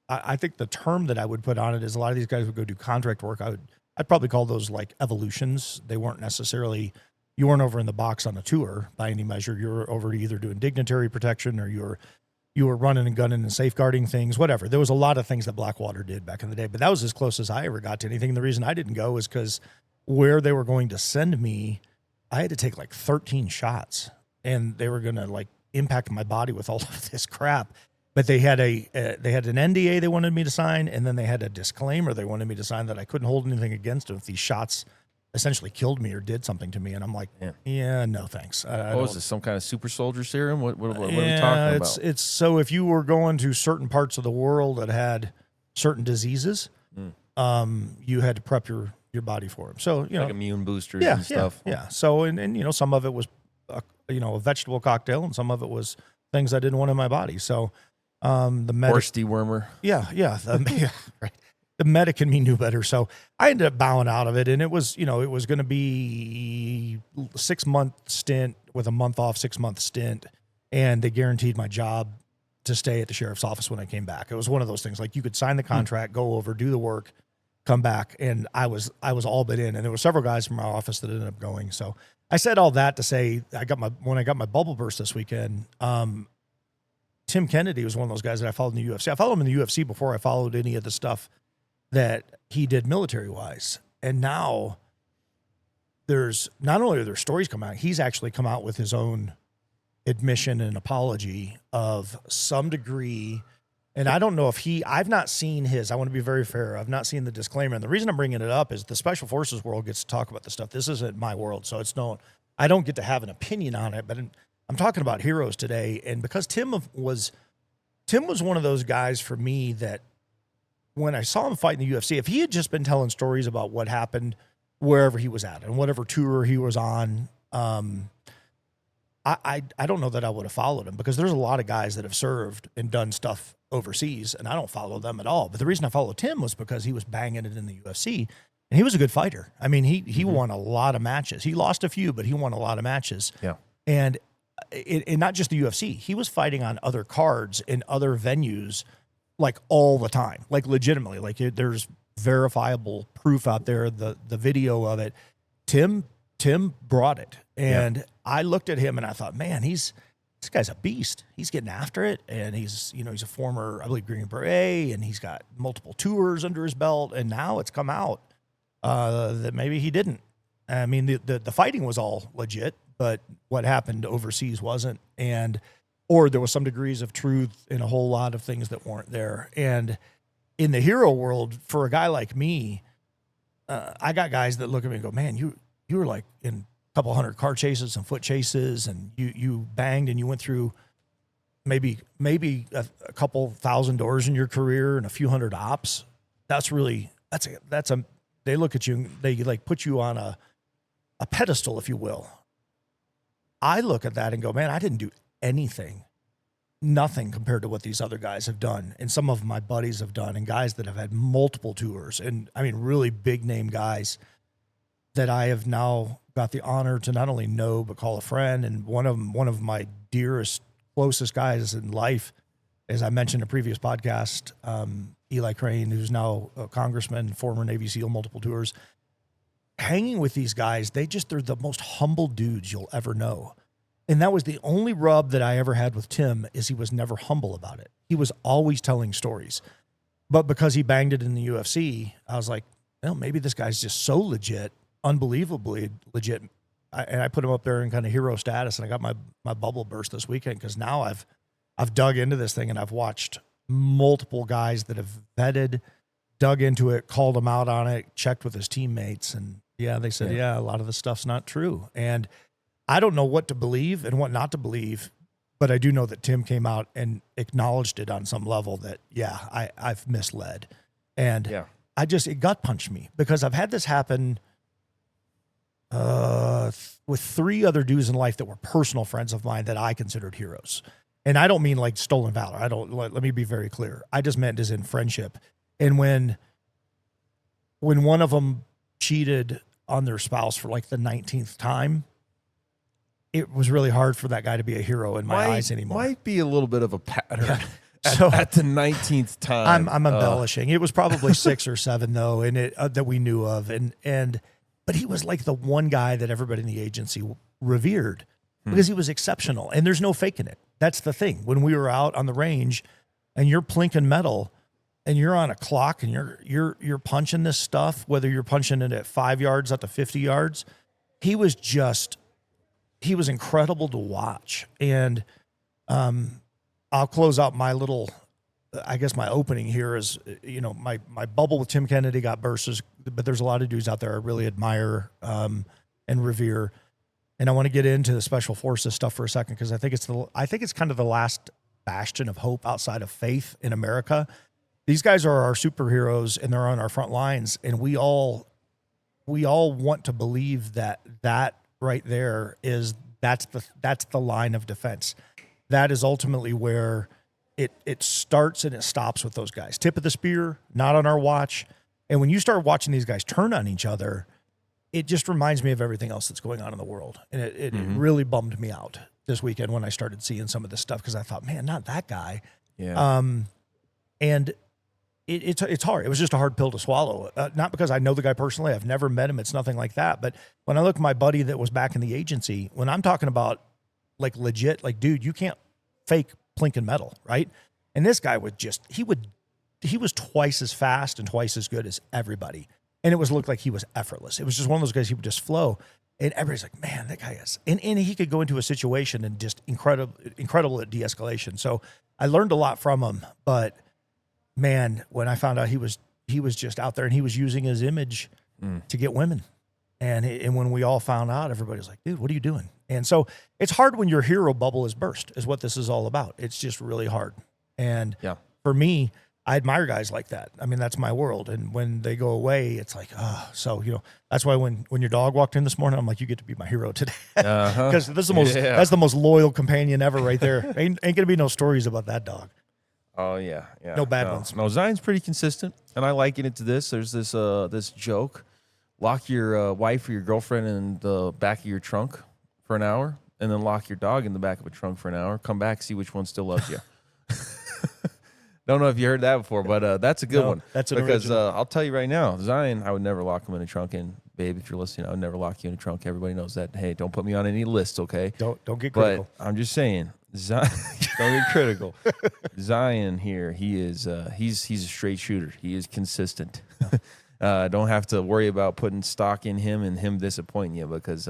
B: I think the term that I would put on it is a lot of these guys would go do contract work. I'd probably call those like evolutions. They weren't necessarily, you weren't over in the box on a tour by any measure. You were over either doing dignitary protection or you were running and gunning and safeguarding things, whatever. There was a lot of things that Blackwater did back in the day, but that was as close as I ever got to anything. The reason I didn't go is because where they were going to send me, I had to take like 13 shots, and they were going to like impact my body with all of this crap. But they had an NDA they wanted me to sign, and then they had a disclaimer they wanted me to sign that I couldn't hold anything against them if these shots essentially killed me or did something to me. And I'm like, yeah no thanks.
A: What was this, some kind of super soldier serum? What are we talking about?
B: It's so if you were going to certain parts of the world that had certain diseases, you had to prep your body for them. So, you know,
A: like immune boosters and stuff.
B: Yeah. So, and you know, some of it was, a vegetable cocktail, and some of it was things I didn't want in my body. So,
A: horse dewormer.
B: Yeah. Right. The medic in me knew better. So I ended up bowing out of it. And it was, it was going to be 6-month stint with a month off, 6-month stint. And they guaranteed my job to stay at the sheriff's office when I came back. It was one of those things like you could sign the contract, go over, do the work, come back. And I was all but in. And there were several guys from our office that ended up going. So I said all that to say, when I got my bubble burst this weekend, Tim Kennedy was one of those guys that I followed in the UFC. I followed him in the UFC before I followed any of the stuff that he did military wise. And now there's not only are there stories come out, he's actually come out with his own admission and apology of some degree. And I don't know if I've not seen his, I want to be very fair. I've not seen the disclaimer. And the reason I'm bringing it up is the Special Forces world gets to talk about this stuff. This isn't my world. So I don't get to have an opinion on it, but I'm talking about heroes today. And because Tim was one of those guys for me that when I saw him fight in the UFC, if he had just been telling stories about what happened wherever he was at and whatever tour he was on, I don't know that I would have followed him, because there's a lot of guys that have served and done stuff overseas, and I don't follow them at all. But the reason I followed Tim was because he was banging it in the UFC, and he was a good fighter. I mean, he won a lot of matches. He lost a few, but he won a lot of matches.
A: Yeah.
B: And not just the UFC. He was fighting on other cards in other venues, like all the time, like legitimately. Like there's verifiable proof out there, the video of it. Tim brought it, and I looked at him and I thought, man, this guy's a beast. He's getting after it, and he's a former, I believe, Green Beret, and he's got multiple tours under his belt, and now it's come out that maybe he didn't. I mean, the fighting was all legit, but what happened overseas wasn't, or there was some degrees of truth in a whole lot of things that weren't there. And in the hero world, for a guy like me, I got guys that look at me and go, man, you were like in a couple hundred car chases and foot chases, and you banged, and you went through maybe a couple thousand doors in your career and a few hundred ops. They look at you and they like put you on a pedestal, if you will. I look at that and go, man, I didn't do anything, nothing compared to what these other guys have done. And some of my buddies have done, and guys that have had multiple tours, and I mean, really big name guys that I have now got the honor to not only know, but call a friend. And one of my dearest, closest guys in life, as I mentioned in a previous podcast, Eli Crane, who's now a congressman, former Navy SEAL, multiple tours. Hanging with these guys, they're the most humble dudes you'll ever know. And that was the only rub that I ever had with Tim, is he was never humble about it. He was always telling stories. But because he banged it in the UFC, I was like, well, maybe this guy's just so legit, unbelievably legit. And I put him up there in kind of hero status, and I got my bubble burst this weekend, because now I've dug into this thing, and I've watched multiple guys that have vetted, dug into it, called him out on it, checked with his teammates, and they said, a lot of the stuff's not true. And I don't know what to believe and what not to believe, but I do know that Tim came out and acknowledged it on some level that, I've misled. And it gut punched me, because I've had this happen with 3 other dudes in life that were personal friends of mine that I considered heroes. And I don't mean like stolen valor. Let me be very clear. I just meant as in friendship. And when one of them cheated on their spouse for like the 19th time, it was really hard for that guy to be a hero in my eyes anymore.
A: Might be a little bit of a pattern at the 19th time.
B: I'm embellishing. It was probably 6 or 7 though, and that we knew of. But he was like the one guy that everybody in the agency revered, because he was exceptional, and there's no faking it. That's the thing. When we were out on the range and you're plinking metal and you're on a clock and you're punching this stuff, whether you're punching it at 5 yards up to 50 yards, he was incredible to watch. And I'll close out my little, I guess my opening here is, my bubble with Tim Kennedy got bursts, but there's a lot of dudes out there I really admire and revere. And I want to get into the Special Forces stuff for a second, because I think it's kind of the last bastion of hope outside of faith in America. These guys are our superheroes, and they're on our front lines, and we all want to believe that right there that's the line of defense. That is ultimately where it starts and it stops with those guys. Tip of the spear, not on our watch. And when you start watching these guys turn on each other, it just reminds me of everything else that's going on in the world. And it really bummed me out this weekend when I started seeing some of this stuff, because I thought, man, not that guy.
A: Yeah.
B: And it's hard. It was just a hard pill to swallow. Not because I know the guy personally. I've never met him. It's nothing like that. But when I look at my buddy that was back in the agency, when I'm talking about like legit, like, dude, you can't fake plinking metal, right? And this guy would was twice as fast and twice as good as everybody. And it looked like he was effortless. It was just one of those guys, he would just flow. And everybody's like, man, that guy is, and he could go into a situation and just incredible at de-escalation. So I learned a lot from him, but man, when I found out he was just out there and he was using his image to get women. And when we all found out, everybody's like, dude, what are you doing? And so it's hard when your hero bubble is burst, is what this is all about. It's just really hard. And for me, I admire guys like that. I mean, that's my world. And when they go away, it's like, oh, so, that's why when your dog walked in this morning, I'm like, you get to be my hero today. Because this is that's the most loyal companion ever right there. Ain't going to be no stories about that dog.
A: Oh yeah.
B: No bad ones.
A: No, Zion's pretty consistent, and I liken it to this. There's this joke: lock your wife or your girlfriend in the back of your trunk for an hour, and then lock your dog in the back of a trunk for an hour. Come back, see which one still loves you. Don't know if you heard that before, but that's a good one.
B: That's an
A: because
B: original.
A: I'll tell you right now, Zion, I would never lock him in a trunk. And babe, if you're listening, I would never lock you in a trunk. Everybody knows that. Hey, don't put me on any list, okay?
B: Don't get critical.
A: But I'm just saying, Zion, don't get critical. Zion here, he is he's a straight shooter. He is consistent. Don't have to worry about putting stock in him and him disappointing you, because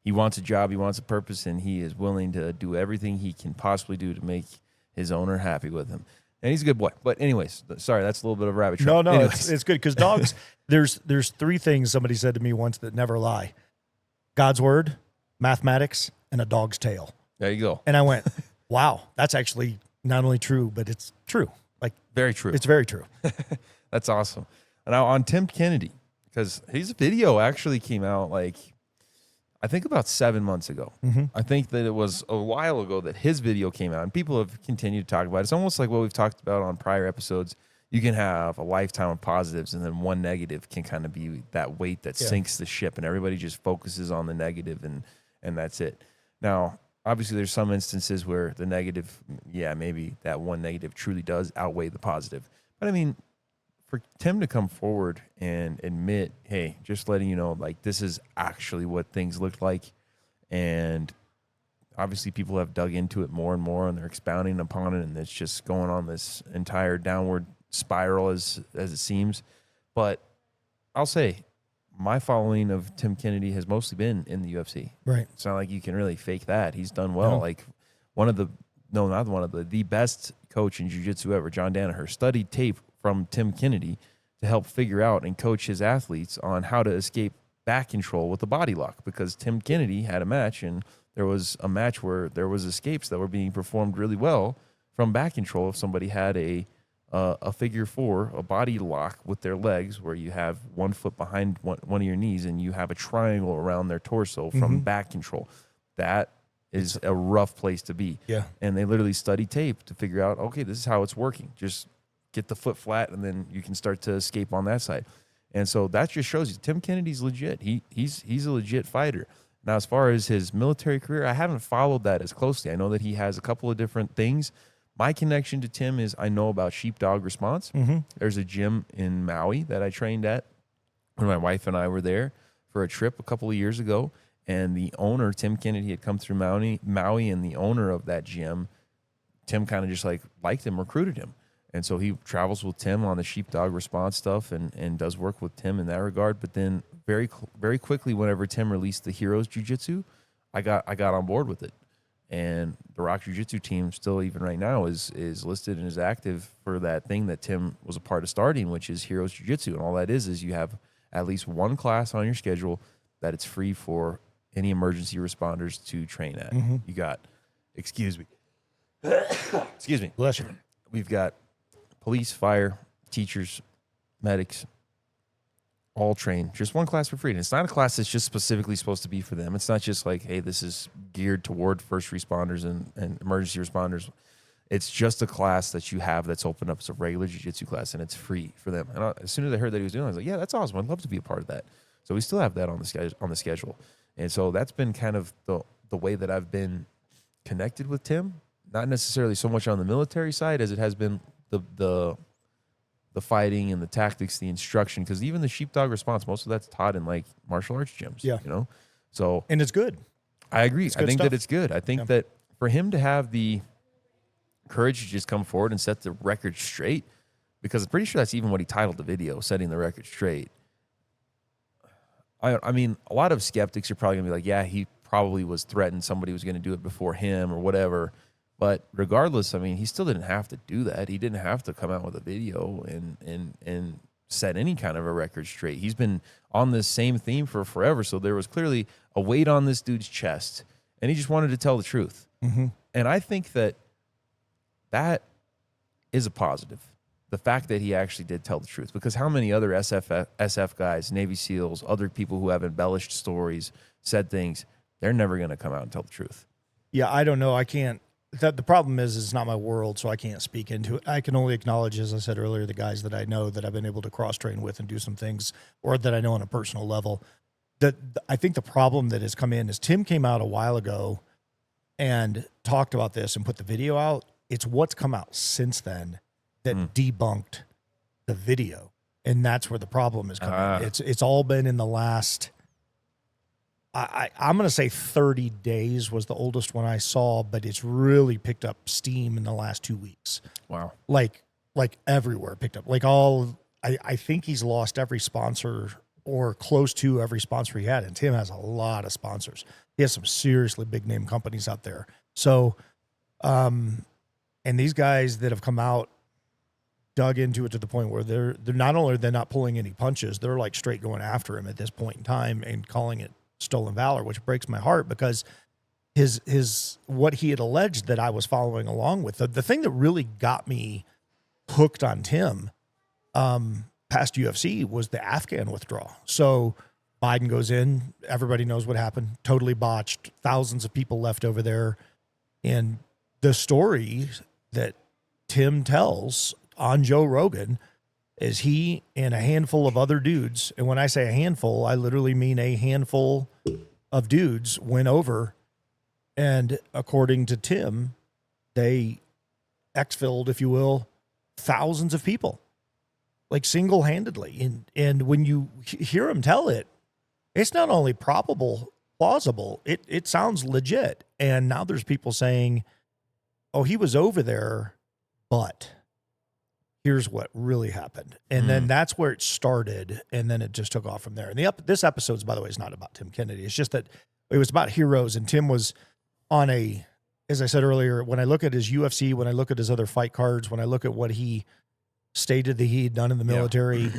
A: he wants a job, he wants a purpose, and he is willing to do everything he can possibly do to make his owner happy with him. And he's a good boy. But anyways, sorry, that's a little bit of a rabbit trail.
B: No, it's good, because dogs, there's 3 things somebody said to me once that never lie: God's word, mathematics, and a dog's tail.
A: There you go.
B: And I went, wow, that's actually not only true, but it's true. Like,
A: Very true.
B: it's very true.
A: That's awesome. And now on Tim Kennedy, because his video actually came out I think about 7 months ago. I think that it was a while ago that his video came out, and people have continued to talk about it. It's almost like what we've talked about on prior episodes. You can have a lifetime of positives, and then one negative can kind of be that weight that sinks the ship, and everybody just focuses on the negative, and that's it. Now, obviously, there's some instances where the negative, maybe that one negative truly does outweigh the positive. But I mean, for Tim to come forward and admit, hey, just letting you know, this is actually what things looked like. And obviously people have dug into it more and more, and they're expounding upon it, and it's just going on this entire downward spiral as it seems. But I'll say my following of Tim Kennedy has mostly been in the UFC.
B: Right.
A: It's not like you can really fake that. He's done well. The best coach in jiu-jitsu ever, John Danaher, studied tape from Tim Kennedy to help figure out and coach his athletes on how to escape back control with the body lock, because Tim Kennedy had a match, and there was a match where there was escapes that were being performed really well from back control if somebody had a figure 4, a body lock with their legs, where you have one foot behind one of your knees and you have a triangle around their torso from back control. That is a rough place to be.
B: Yeah.
A: And they literally study tape to figure out, okay, this is how it's working. Just get the foot flat, and then you can start to escape on that side. And so that just shows you Tim Kennedy's legit. He's a legit fighter. Now, as far as his military career, I haven't followed that as closely. I know that he has a couple of different things. My connection to Tim is I know about Sheepdog Response. There's a gym in Maui that I trained at when my wife and I were there for a trip a couple of years ago. And the owner, Tim Kennedy, had come through Maui, and the owner of that gym, Tim kind of just liked him, recruited him. And so he travels with Tim on the Sheepdog Response stuff and does work with Tim in that regard. But then very quickly, whenever Tim released the Heroes Jiu-Jitsu, I got on board with it. And the Rock Jiu-Jitsu team still, even right now, is listed and is active for that thing that Tim was a part of starting, which is Heroes Jiu-Jitsu. And all that is you have at least one class on your schedule that it's free for any emergency responders to train at. You got, excuse me.
B: Bless you.
A: We've got police, fire, teachers, medics, all trained. Just one class for free. And it's not a class that's just specifically supposed to be for them. It's not just like, hey, this is geared toward first responders and emergency responders. It's just a class that you have that's open up as a regular jiu-jitsu class, and it's free for them. And as soon as I heard that he was doing it, I was like, yeah, that's awesome. I'd love to be a part of that. So we still have that on the schedule. And so that's been kind of the way that I've been connected with Tim. Not necessarily so much on the military side as it has been the fighting and the tactics, the instruction, because even the Sheepdog Response, most of that's taught in martial arts gyms.
B: Yeah.
A: So
B: And it's good.
A: I agree. I think
B: stuff.
A: that it's good. I think that for him to have the courage to just come forward and set the record straight, because I'm pretty sure that's even what he titled the video, Setting the Record Straight. I mean, a lot of skeptics are probably going to be like, yeah, he probably was threatened. Somebody was going to do it before him or whatever. But regardless, I mean, he still didn't have to do that. He didn't have to come out with a video and set any kind of a record straight. He's been on this same theme for forever. So there was clearly a weight on this dude's chest, and he just wanted to tell the truth.
B: Mm-hmm.
A: And I think that is a positive. The fact that he actually did tell the truth, because how many other SF guys, Navy SEALs, other people who have embellished stories, said things, they're never going to come out and tell the truth.
B: Yeah, I don't know. I can't. The problem is it's not my world, so I can't speak into it. I can only acknowledge, as I said earlier, the guys that I know that I've been able to cross-train with and do some things, or that I know on a personal level. I think the problem that has come in is Tim came out a while ago and talked about this and put the video out. It's what's come out since then that debunked the video, and that's where the problem is coming. It's all been in the last. I'm going to say 30 days was the oldest one I saw, but it's really picked up steam in the last 2 weeks.
A: Wow,
B: like everywhere picked up. I think he's lost every sponsor or close to every sponsor he had, and Tim has a lot of sponsors. He has some seriously big name companies out there. So, and these guys that have come out dug into it to the point where they're not only they're not pulling any punches, they're like straight going after him at this point in time and calling it stolen valor, which breaks my heart because his what he had alleged that I was following along with. The thing that really got me hooked on Tim past UFC was the Afghan withdrawal. So Biden goes in, everybody knows what happened, totally botched, thousands of people left over there. And the story that Tim tells on Joe Rogan is he and a handful of other dudes, and when I say a handful, I literally mean a handful of dudes, went over, and according to Tim, they exfilled, if you will, thousands of people, like single-handedly. And when you hear him tell it, it's not only plausible, it sounds legit. And now there's people saying, oh, he was over there, but here's what really happened. And then that's where it started, and then it just took off from there. And this episode's, by the way, is not about Tim Kennedy. It's just that it was about heroes, and Tim was on as I said earlier, when I look at his UFC, when I look at his other fight cards, when I look at what he stated that he had done in the military,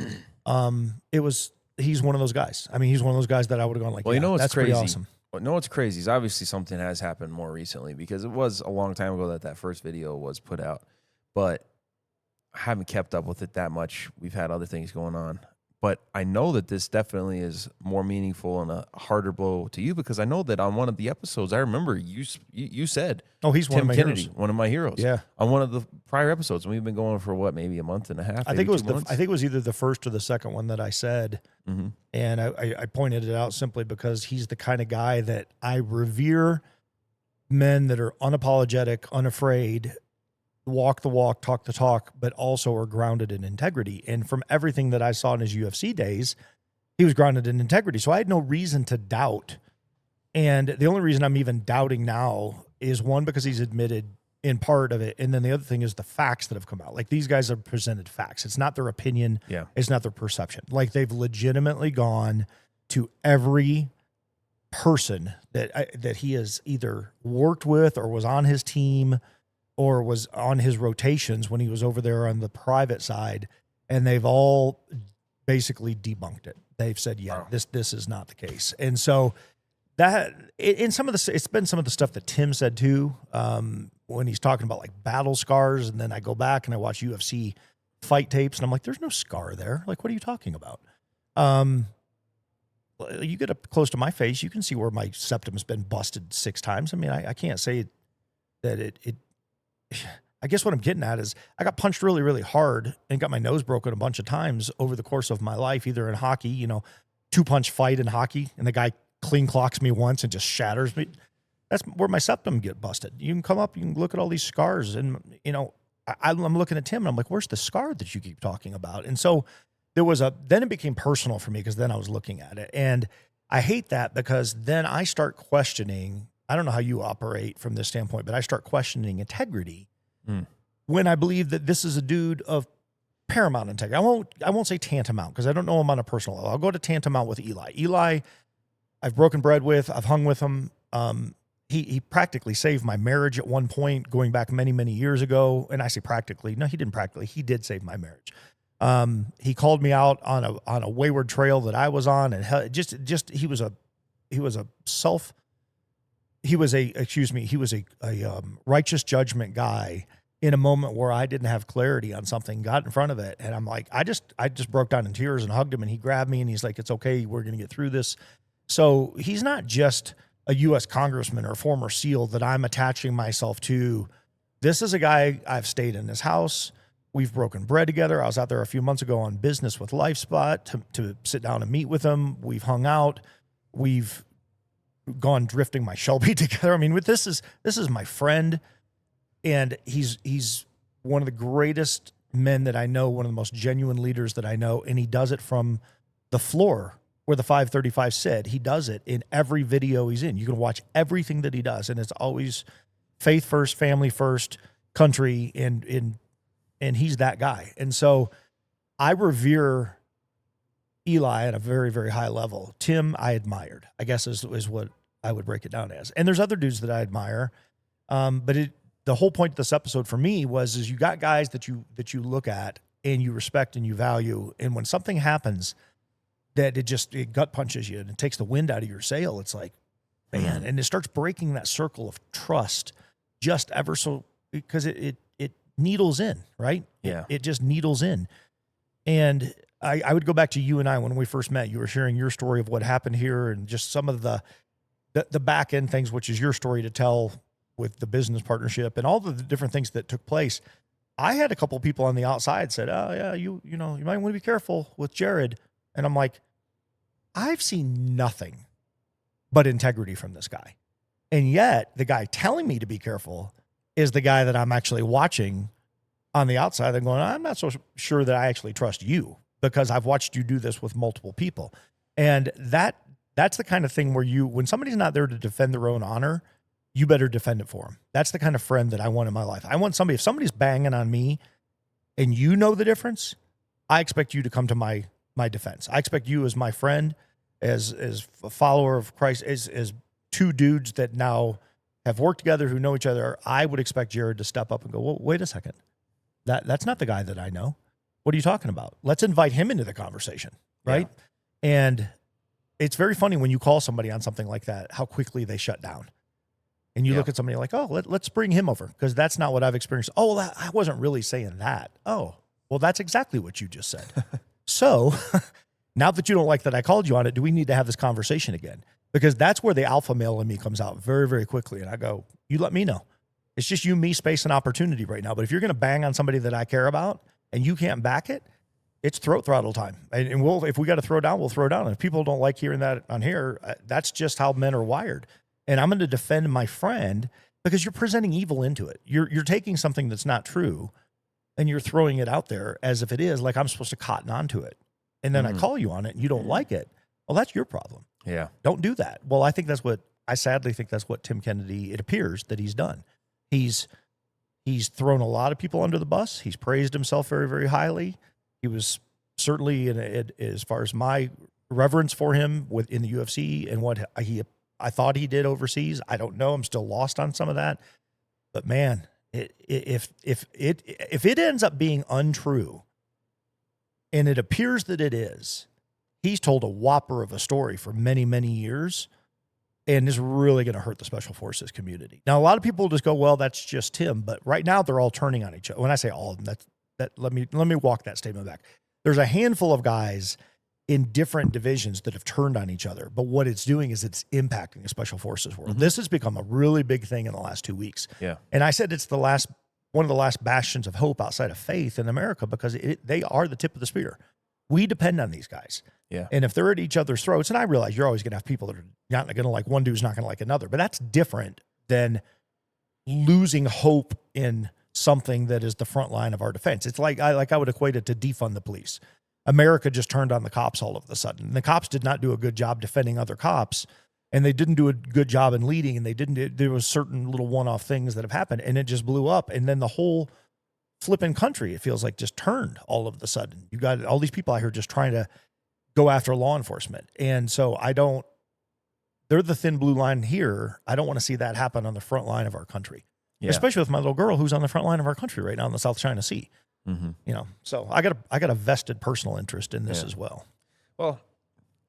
B: he's one of those guys. I mean, he's one of those guys that I would have gone like,
A: well, you know what's
B: that's
A: crazy?
B: pretty awesome.
A: Well, no, what's crazy is obviously something has happened more recently, because it was a long time ago that first video was put out, but I haven't kept up with it that much. We've had other things going on, but I know that this definitely is more meaningful and a harder blow to you, because I know that on one of the episodes, I remember you said,
B: oh, he's one
A: Tim
B: of my
A: Kennedy,
B: heroes.
A: one of my heroes.
B: Yeah.
A: On one of the prior episodes, and we've been going for what, maybe a month and a half.
B: I think
A: months?
B: it was either the first or the second one that I said.
A: Mm-hmm.
B: And I pointed it out simply because he's the kind of guy that I revere, men that are unapologetic, unafraid, walk the walk, talk the talk, but also are grounded in integrity. And from everything that I saw in his UFC days, he was grounded in integrity. So I had no reason to doubt. And the only reason I'm even doubting now is, one, because he's admitted in part of it. And then the other thing is the facts that have come out. Like, these guys have presented facts. It's not their opinion.
A: Yeah.
B: It's not their perception. Like, they've legitimately gone to every person that he has either worked with or was on his team or was on his rotations when he was over there on the private side, and they've all basically debunked it. They've said, yeah, wow, this is not the case. And so that in some of the, it's been some of the stuff that Tim said too, when he's talking about like battle scars. And then I go back and I watch UFC fight tapes and I'm like, there's no scar there. Like, what are you talking about? You get up close to my face, you can see where my septum has been busted 6 times. I mean, I can't say that it I guess what I'm getting at is I got punched really, really hard and got my nose broken a bunch of times over the course of my life, either in hockey, 2-punch fight in hockey, and the guy clean clocks me once and just shatters me. That's where my septum get busted. You can come up, you can look at all these scars, and, I'm looking at Tim and I'm like, where's the scar that you keep talking about? And so then it became personal for me, because then I was looking at it. And I hate that, because then I start questioning, I don't know how you operate from this standpoint, but I start questioning integrity when I believe that this is a dude of paramount integrity. I won't say tantamount because I don't know him on a personal level. I'll go to tantamount with Eli. Eli, I've broken bread with. I've hung with him. He practically saved my marriage at one point, going back many, many years ago. And I say practically. No, he didn't practically. He did save my marriage. He called me out on a wayward trail that I was on, and he was a righteous judgment guy in a moment where I didn't have clarity on something, got in front of it. And I'm like, I just broke down in tears and hugged him, and he grabbed me and he's like, it's okay. We're going to get through this. So he's not just a U.S. congressman or former SEAL that I'm attaching myself to. This is a guy, I've stayed in his house. We've broken bread together. I was out there a few months ago on business with LifeSpot to sit down and meet with him. We've hung out. We've gone drifting my Shelby together. I mean, this is my friend, and he's one of the greatest men that I know, one of the most genuine leaders that I know, and he does it from the floor where the 535 said. He does it in every video he's in. You can watch everything that he does, and it's always faith first, family first, country, and he's that guy. And so I revere Eli at a very, very high level. Tim, I admired, I guess is what I would break it down as. And there's other dudes that I admire. But the whole point of this episode for me is you got guys that you look at and you respect and you value. And when something happens that it gut punches you and it takes the wind out of your sail, it's like, man, and it starts breaking that circle of trust just ever so, because it needles in, right?
A: Yeah.
B: It just needles in. And I would go back to you and I when we first met. You were sharing your story of what happened here and just some of the back end things, which is your story to tell with the business partnership and all the different things that took place. I had a couple of people on the outside said, oh yeah, you might want to be careful with Jared. And I'm like, I've seen nothing but integrity from this guy. And yet the guy telling me to be careful is the guy that I'm actually watching on the outside and going, I'm not so sure that I actually trust you because I've watched you do this with multiple people. And that's the kind of thing where when somebody's not there to defend their own honor, you better defend it for them. That's the kind of friend that I want in my life. I want if somebody's banging on me and you know the difference, I expect you to come to my defense. I expect you as my friend, as a follower of Christ, as two dudes that now have worked together, who know each other. I would expect Jared to step up and go, well, wait a second. That's not the guy that I know. What are you talking about? Let's invite him into the conversation, right? Yeah. And it's very funny when you call somebody on something like that, how quickly they shut down. And you look at somebody like, oh, let's bring him over because that's not what I've experienced. Oh, well, I wasn't really saying that. Oh, well, that's exactly what you just said. So now that you don't like that I called you on it, do we need to have this conversation again? Because that's where the alpha male in me comes out very, very quickly. And I go, you let me know. It's just you, me, space, and opportunity right now. But if you're going to bang on somebody that I care about and you can't back it, it's throat throttle time. And if we got to throw down, we'll throw down. And if people don't like hearing that on here, that's just how men are wired. And I'm going to defend my friend because you're presenting evil into it. You're taking something that's not true and you're throwing it out there as if it is, like I'm supposed to cotton onto it. And then I call you on it and you don't like it. Well, that's your problem.
A: Yeah.
B: Don't do that. Well, I sadly think that's what Tim Kennedy, it appears that he's done. He's thrown a lot of people under the bus. He's praised himself very, very highly. He was certainly, as far as my reverence for him in the UFC and what I thought he did overseas, I don't know. I'm still lost on some of that. But man, if it ends up being untrue, and it appears that it is, he's told a whopper of a story for many, many years, and is really going to hurt the Special Forces community. Now, a lot of people just go, well, that's just Tim. But right now, they're all turning on each other. When I say all of them, let me walk that statement back. There's a handful of guys in different divisions that have turned on each other. But what it's doing is it's impacting the Special Forces world. Mm-hmm. This has become a really big thing in the last 2 weeks.
A: Yeah.
B: And I said it's one of the last bastions of hope outside of faith in America because they are the tip of the spear. We depend on these guys.
A: Yeah.
B: And if they're at each other's throats, and I realize you're always going to have people that are not going to like one dude's not going to like another, but that's different than losing hope in something that is the front line of our defense. It's like I would equate it to defund the police. America just turned on the cops all of a sudden. The cops did not do a good job defending other cops, and they didn't do a good job in leading, and there was certain little one-off things that have happened, and it just blew up. And then the whole flipping country. It feels like just turned all of a sudden. You got all these people out here just trying to go after law enforcement. And so they're the thin blue line here. I don't want to see that happen on the front line of our country, especially with my little girl who's on the front line of our country right now in the South China Sea. So I got a vested personal interest in this as well.
A: Well,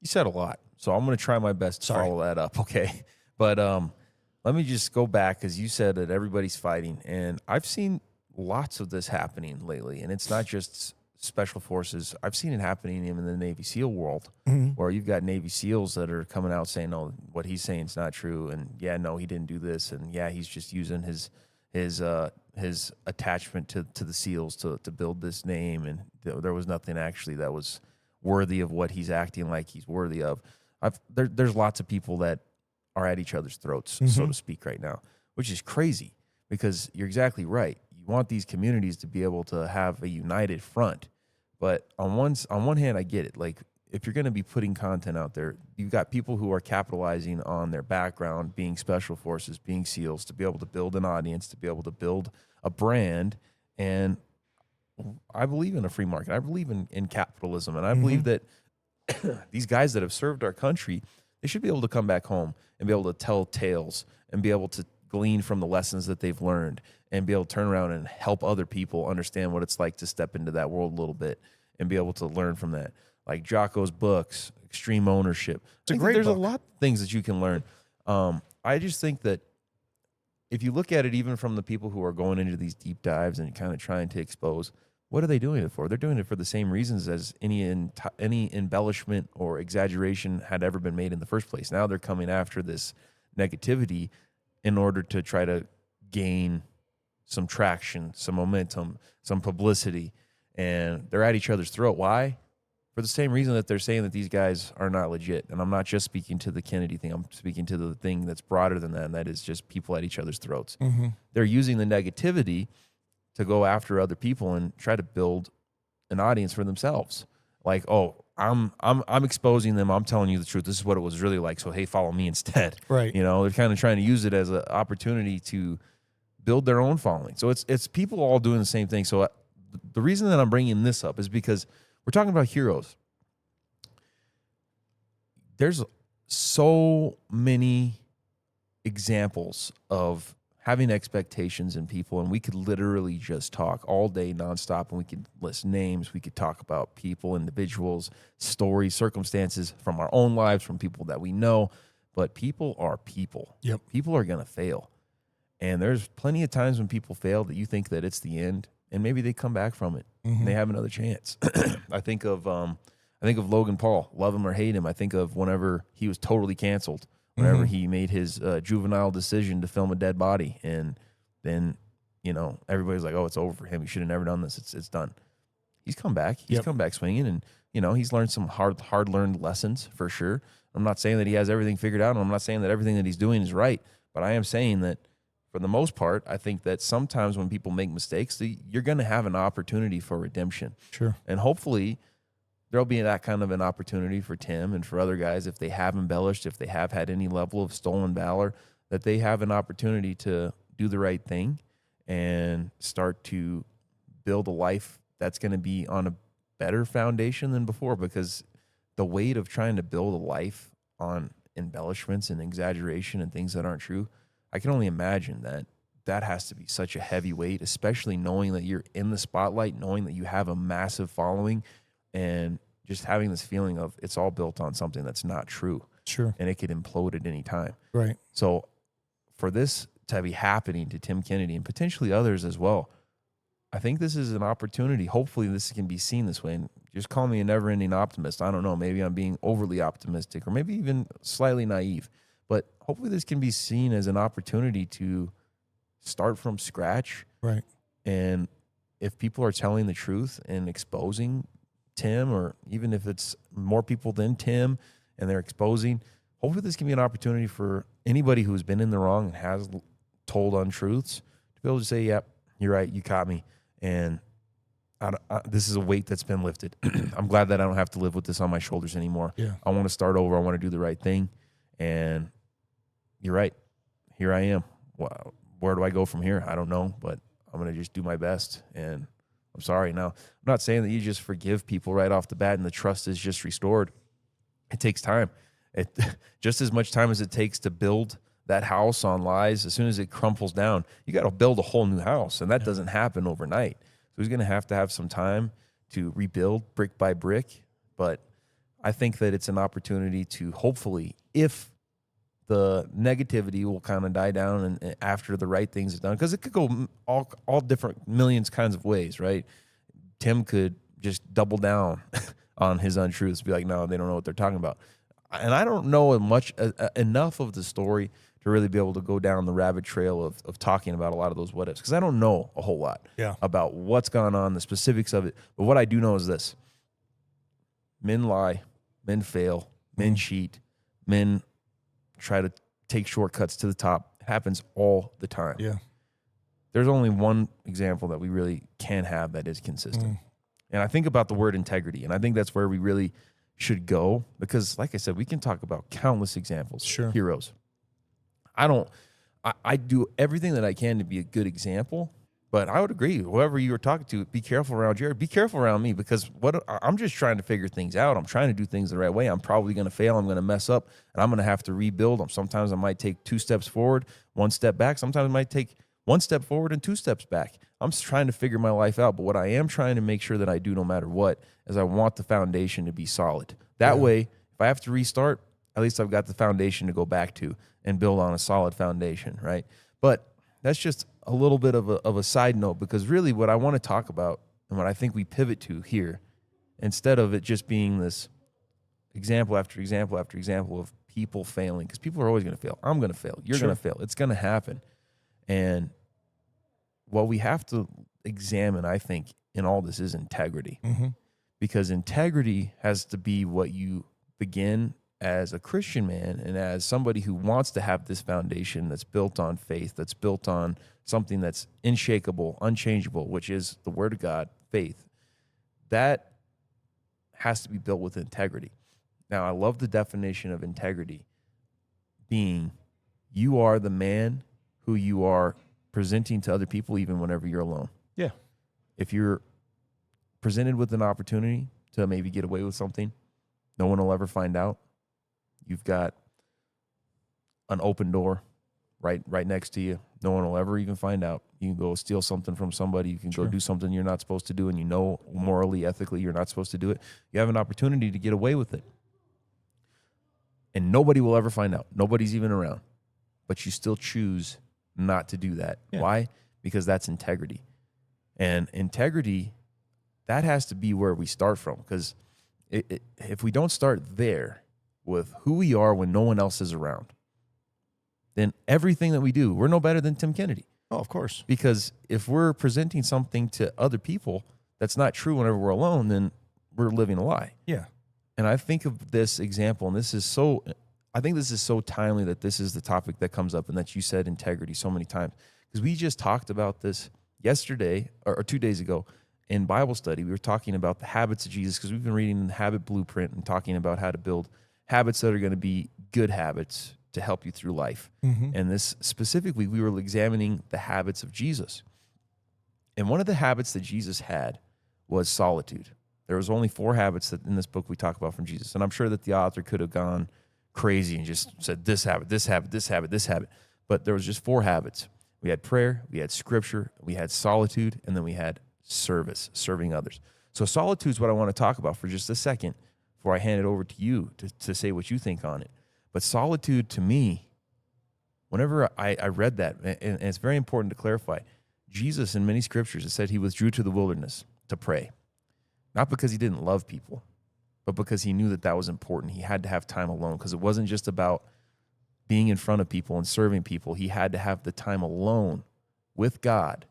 A: you said a lot, so I'm going to try my best to follow that up. Okay. But, let me just go back, because you said that everybody's fighting, and I've seen lots of this happening lately, and it's not just special forces. I've seen it happening even in the Navy SEAL world, where you've got Navy SEALs that are coming out saying, no, what he's saying is not true, and no, he didn't do this, and he's just using his attachment to the SEALs to build this name, and there was nothing actually that was worthy of what he's acting like he's worthy of. There's lots of people that are at each other's throats, so to speak, right now, which is crazy, because you're exactly right. You want these communities to be able to have a united front, but on one hand, I get it. Like, if you're going to be putting content out there, you've got people who are capitalizing on their background, being special forces, being SEALs, to be able to build an audience, to be able to build a brand. And I believe in a free market. I believe in capitalism, and I believe that these guys that have served our country, they should be able to come back home and be able to tell tales and be able to glean from the lessons that they've learned and be able to turn around and help other people understand what it's like to step into that world a little bit and be able to learn from that. Like Jocko's books, Extreme Ownership. There's a lot of things that you can learn. I just think that if you look at it, even from the people who are going into these deep dives and kind of trying to expose, what are they doing it for? They're doing it for the same reasons as any embellishment or exaggeration had ever been made in the first place. Now they're coming after this negativity in order to try to gain some traction, some momentum, some publicity, and they're at each other's throat. Why? For the same reason that they're saying that these guys are not legit. And I'm not just speaking to the Kennedy thing. I'm speaking to the thing that's broader than that, and that is just people at each other's throats. They're using the negativity to go after other people and try to build an audience for themselves. Like, oh, I'm exposing them. I'm telling you the truth. This is what it was really like. So, hey, follow me instead.
B: Right.
A: They're kind of trying to use it as an opportunity to build their own following. So it's people all doing the same thing. So the reason that I'm bringing this up is because we're talking about heroes. There's so many examples of having expectations in people, and we could literally just talk all day nonstop, and we could list names. We could talk about people, individuals, stories, circumstances from our own lives, from people that we know. But people are people.
B: Yep.
A: People are going to fail. And there's plenty of times when people fail that you think that it's the end, and maybe they come back from it and they have another chance. I think of Logan Paul, love him or hate him. I think of whenever he was totally canceled, whenever he made his juvenile decision to film a dead body, and then everybody's like, oh, it's over for him. He should have never done this. It's done. He's come back. He's come back swinging, and he's learned some hard learned lessons for sure. I'm not saying that he has everything figured out, and I'm not saying that everything that he's doing is right, but I am saying that for the most part, I think that sometimes when people make mistakes, you're going to have an opportunity for redemption.
B: Sure.
A: And hopefully there'll be that kind of an opportunity for Tim and for other guys, if they have embellished, if they have had any level of stolen valor, that they have an opportunity to do the right thing and start to build a life that's going to be on a better foundation than before, because the weight of trying to build a life on embellishments and exaggeration and things that aren't true, I can only imagine that has to be such a heavy weight, especially knowing that you're in the spotlight, knowing that you have a massive following, and just having this feeling of it's all built on something that's not true.
B: Sure.
A: And it could implode at any time.
B: Right.
A: So for this to be happening to Tim Kennedy and potentially others as well, I think this is an opportunity. Hopefully this can be seen this way. And just call me a never-ending optimist. I don't know. Maybe I'm being overly optimistic, or maybe even slightly naive. But hopefully this can be seen as an opportunity to start from scratch.
B: Right.
A: And if people are telling the truth and exposing Tim, or even if it's more people than Tim and they're exposing, hopefully this can be an opportunity for anybody who's been in the wrong and has told untruths to be able to say, yep, you're right, you caught me. And this is a weight that's been lifted. I'm glad that I don't have to live with this on my shoulders anymore.
B: Yeah.
A: I want to start over. I want to do the right thing. And you're right. Here I am. Where do I go from here? I don't know, but I'm going to just do my best. And I'm sorry. Now, I'm not saying that you just forgive people right off the bat and the trust is just restored. It takes time. It just as much time as it takes to build that house on lies. As soon as it crumples down, you got to build a whole new house, and that doesn't happen overnight. So he's going to have some time to rebuild brick by brick. But I think that it's an opportunity to hopefully, if the negativity will kind of die down and after the right things are done, because it could go all different millions kinds of ways, right? Tim could just double down on his untruths, be like, no, they don't know what they're talking about. And I don't know enough of the story to really be able to go down the rabbit trail of talking about a lot of those what ifs, because I don't know a whole lot about what's gone on, the specifics of it. But what I do know is this: men lie, men fail, men cheat, men try to take shortcuts to the top. It happens all the time.
B: Yeah.
A: There's only one example that we really can have that is consistent. And I think about the word integrity, and I think that's where we really should go, because like I said, we can talk about countless examples, heroes. I do everything that I can to be a good example, but I would agree, whoever you were talking to, be careful around Jared, be careful around me, because I'm just trying to figure things out. I'm trying to do things the right way. I'm probably going to fail. I'm going to mess up, and I'm going to have to rebuild them. Sometimes I might take 2 steps forward, 1 step back. Sometimes I might take 1 step forward and 2 steps back. I'm just trying to figure my life out. But what I am trying to make sure that I do no matter what is I want the foundation to be solid. That way, if I have to restart, at least I've got the foundation to go back to and build on a solid foundation, right? But that's just a little bit of a side note, because really what I want to talk about and what I think we pivot to here, instead of it just being this example after example after example of people failing, because people are always going to fail. I'm going to fail. You're going to fail. It's going to happen. And what we have to examine, I think, in all this is integrity. Because integrity has to be what you begin as a Christian man and as somebody who wants to have this foundation that's built on faith, that's built on something that's unshakable, unchangeable, which is the Word of God, faith. That has to be built with integrity. Now, I love the definition of integrity being you are the man who you are presenting to other people even whenever you're alone.
B: Yeah.
A: If you're presented with an opportunity to maybe get away with something, no one will ever find out. You've got an open door right next to you. No one will ever even find out. You can go steal something from somebody. You can go do something you're not supposed to do, and you know morally, ethically, you're not supposed to do it. You have an opportunity to get away with it. And nobody will ever find out. Nobody's even around. But you still choose not to do that. Yeah. Why? Because that's integrity. And integrity, that has to be where we start from. Because if we don't start there with who we are when no one else is around, then everything that we do, we're no better than Tim Kennedy.
B: Oh, of course. Because
A: if we're presenting something to other people that's not true whenever we're alone, then we're living a lie.
B: Yeah.
A: And I think of this example, and I think this is so timely that this is the topic that comes up and that you said integrity so many times. Because we just talked about this yesterday or 2 days ago in Bible study. We were talking about the habits of Jesus, because we've been reading the Habit Blueprint and talking about how to build habits that are going to be good habits to help you through life. And this specifically, we were examining the habits of Jesus. And one of the habits that Jesus had was solitude. There was only 4 habits that in this book we talk about from Jesus. And I'm sure that the author could have gone crazy and just said this habit, this habit, this habit, this habit. But there was just 4 habits. We had prayer, we had scripture, we had solitude, and then we had service, serving others. So solitude is what I want to talk about for just a second before I hand it over to you to say what you think on it. But solitude, to me, whenever I read that, and it's very important to clarify, Jesus in many scriptures, it said he withdrew to the wilderness to pray. Not because he didn't love people, but because he knew that that was important. He had to have time alone, because it wasn't just about being in front of people and serving people. He had to have the time alone with God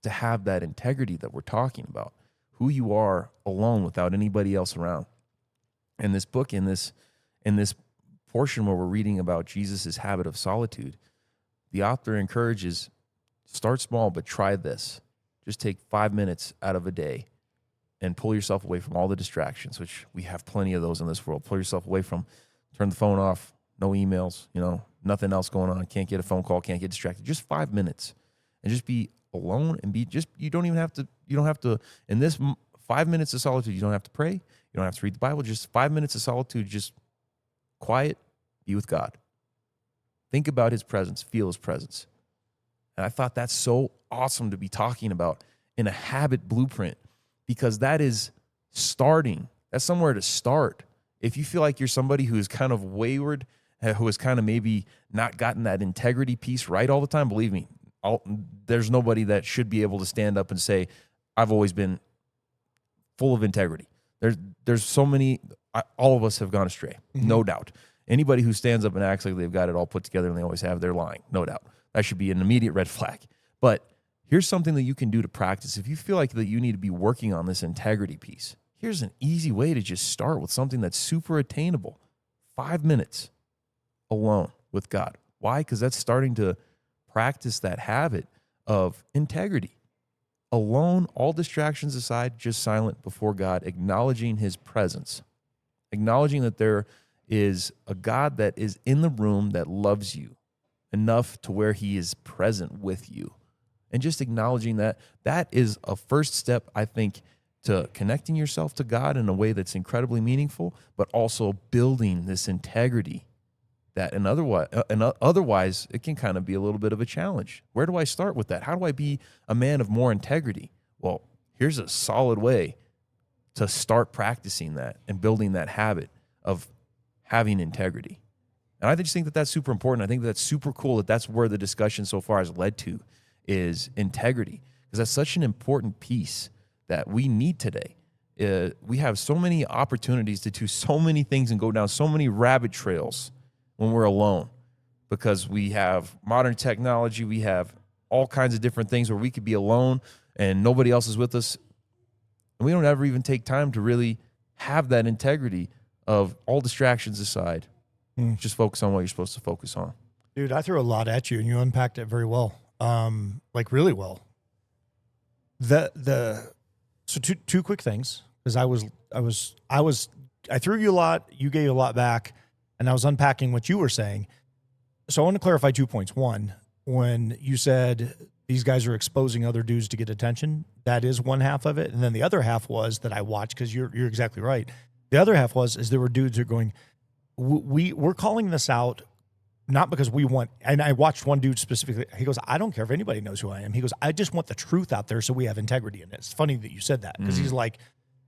A: to have that integrity that we're talking about, who you are alone without anybody else around. And this book, in this portion where we're reading about Jesus' habit of solitude, the author encourages, start small, but try this. Just take 5 minutes out of a day and pull yourself away from all the distractions, which we have plenty of those in this world. Pull yourself away from, turn the phone off, no emails, nothing else going on. Can't get a phone call, can't get distracted. Just 5 minutes and just be alone and you don't have to, in this 5 minutes of solitude, you don't have to pray. You don't have to read the Bible. Just 5 minutes of solitude, just quiet, be with God. Think about his presence, feel his presence. And I thought that's so awesome to be talking about in a habit blueprint, because that is starting. That's somewhere to start. If you feel like you're somebody who is kind of wayward, who has kind of maybe not gotten that integrity piece right all the time, believe me, there's nobody that should be able to stand up and say, I've always been full of integrity. There's so many, all of us have gone astray, no doubt. Anybody who stands up and acts like they've got it all put together and they always have, they're lying, no doubt. That should be an immediate red flag. But here's something that you can do to practice. If you feel like that you need to be working on this integrity piece, here's an easy way to just start with something that's super attainable. 5 minutes alone with God. Why? Because that's starting to practice that habit of integrity. Alone, all distractions aside, just silent before God, acknowledging his presence, acknowledging that there is a God that is in the room that loves you enough to where he is present with you. And just acknowledging that is a first step, I think, to connecting yourself to God in a way that's incredibly meaningful, but also building this integrity that otherwise it can kind of be a little bit of a challenge. Where do I start with that? How do I be a man of more integrity? Well, here's a solid way to start practicing that and building that habit of having integrity. And I just think that that's super important. I think that's super cool that that's where the discussion so far has led to, is integrity, because that's such an important piece that we need today. We have so many opportunities to do so many things and go down so many rabbit trails when we're alone, because we have modern technology, we have all kinds of different things where we could be alone and nobody else is with us. And we don't ever even take time to really have that integrity of all distractions aside. Just focus on what you're supposed to focus on.
B: Dude, I threw a lot at you and you unpacked it very well. Like really well. So two quick things, because I threw you a lot, you gave a lot back, and I was unpacking what you were saying. So I want to clarify 2 points. One, when you said these guys are exposing other dudes to get attention, that is one half of it. And then the other half was that I watched, because you're exactly right. The other half is there were dudes who are going, we're calling this out not because we want, and I watched one dude specifically, he goes, I don't care if anybody knows who I am. He goes, I just want the truth out there so we have integrity in it. It's funny that you said that, because he's like,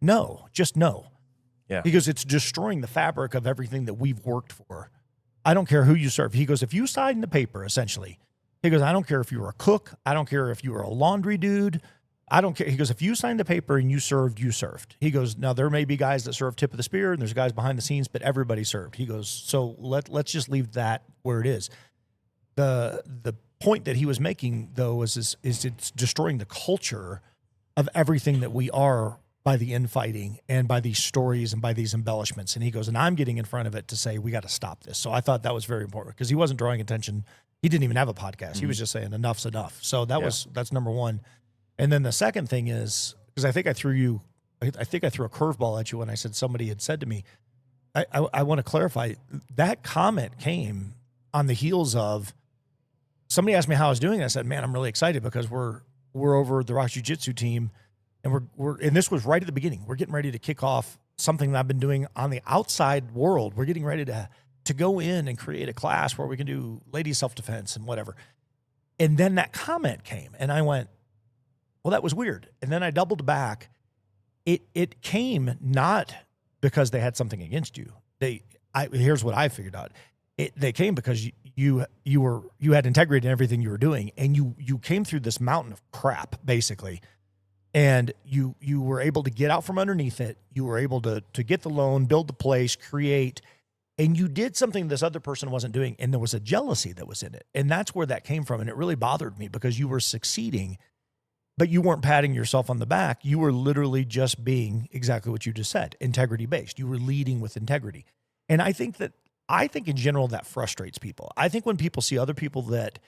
B: no, just no.
A: Yeah.
B: He goes, it's destroying the fabric of everything that we've worked for. I don't care who you serve. He goes, if you sign the paper, essentially, he goes, I don't care if you were a cook. I don't care if you were a laundry dude. I don't care. He goes, if you signed the paper and you served, you served. He goes, now there may be guys that serve tip of the spear and there's guys behind the scenes, but everybody served. He goes, so let's just leave that where it is. The point that he was making, though, is it's destroying the culture of everything that we are by the infighting and by these stories and by these embellishments. And he goes, and I'm getting in front of it to say, we got to stop this. So I thought that was very important, because he wasn't drawing attention. He didn't even have a podcast. He was just saying enough's enough. So that's number one. And then the second thing is, because I think I threw a curveball at you when I said somebody had said to me, I want to clarify, that comment came on the heels of somebody asked me how I was doing. I said, man, I'm really excited because we're over the Rock Jiu-Jitsu team, and and this was right at the beginning. We're getting ready to kick off something that I've been doing on the outside world. We're getting ready to go in and create a class where we can do ladies self-defense and whatever. And then that comment came, and I went, well, that was weird. And then I doubled back. It came not because they had something against you. Here's what I figured out. They came because you had integrity in everything you were doing, and you came through this mountain of crap, basically, and you were able to get out from underneath it. You were able to get the loan, build the place, create, and you did something this other person wasn't doing, and there was a jealousy that was in it, and that's where that came from, and it really bothered me because you were succeeding, but you weren't patting yourself on the back. You were literally just being exactly what you just said, integrity-based. You were leading with integrity. And I think in general that frustrates people. I think when people see other people that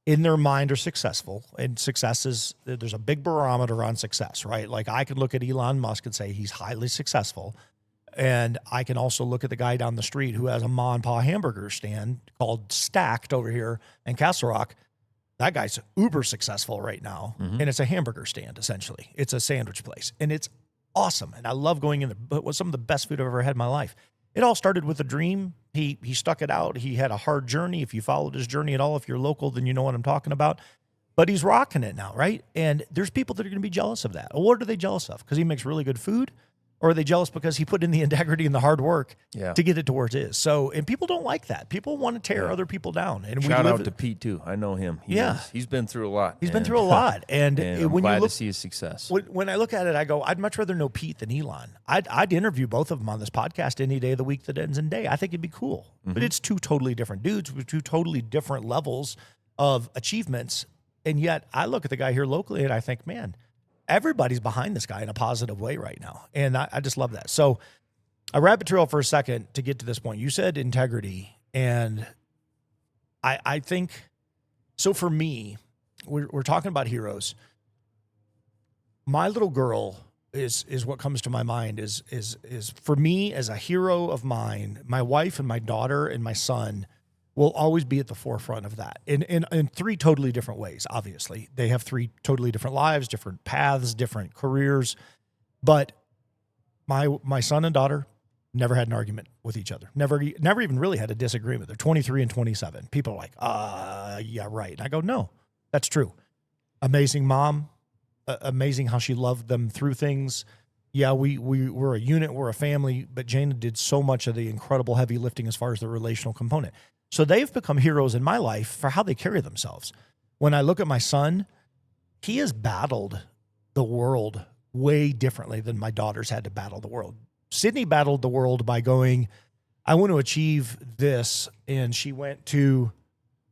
B: in their mind are successful, and success is, there's a big barometer on success, right? Like I could look at Elon Musk and say he's highly successful. And I can also look at the guy down the street who has a Ma and Pa hamburger stand called Stacked over here in Castle Rock. That guy's uber successful right now, and it's a hamburger stand, essentially. It's a sandwich place, and it's awesome. And I love going in there, but it was some of the best food I've ever had in my life. It all started with a dream. He stuck it out. He had a hard journey. If you followed his journey at all, if you're local, then you know what I'm talking about. But he's rocking it now, right? And there's people that are going to be jealous of that. What are they jealous of? Because he makes really good food? Or are they jealous because he put in the integrity and the hard work to get it to where it is? So, and people don't like that. People want to tear other people down. And
A: shout out to Pete too. I know him. He's been through a lot.
B: He's been through a lot. And,
A: I'm
B: when
A: glad
B: you look,
A: to see his success.
B: When I look at it, I go, I'd much rather know Pete than Elon. I'd interview both of them on this podcast any day of the week that ends in day. I think it'd be cool. But it's two totally different dudes with two totally different levels of achievements. And yet I look at the guy here locally and I think, man, everybody's behind this guy in a positive way right now. And I just love that. So I rabbit trail for a second to get to this point. You said integrity. And I think, so for me, we're talking about heroes. My little girl is what comes to my mind is for me as a hero of mine, my wife and my daughter and my son will always be at the forefront of that in three totally different ways. Obviously, they have three totally different lives, different paths, different careers. But my son and daughter never had an argument with each other. Never even really had a disagreement. They're 23 and 27. People are like, yeah, right. And I go, no, that's true. Amazing mom. Amazing how she loved them through things. Yeah, we're a unit, we're a family, but Jana did so much of the incredible heavy lifting as far as the relational component. So they've become heroes in my life for how they carry themselves. When I look at my son, he has battled the world way differently than my daughters had to battle the world. Sydney battled the world by going, I want to achieve this. And she went to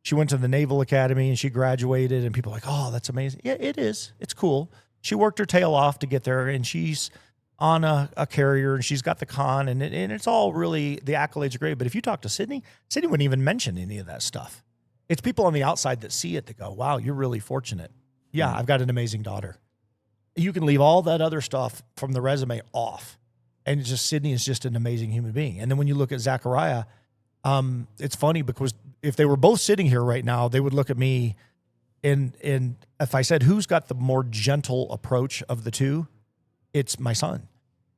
B: the Naval Academy and she graduated and people are like, oh, that's amazing. Yeah, it is. It's cool. She worked her tail off to get there and she's on a carrier and she's got the con and it's all really, the accolades are great. But if you talk to Sydney wouldn't even mention any of that stuff. It's people on the outside that see it that go, wow, you're really fortunate. Yeah, I've got an amazing daughter. You can leave all that other stuff from the resume off. And it's just Sydney is just an amazing human being. And then when you look at Zachariah, it's funny because if they were both sitting here right now, they would look at me and if I said, who's got the more gentle approach of the two, it's my son.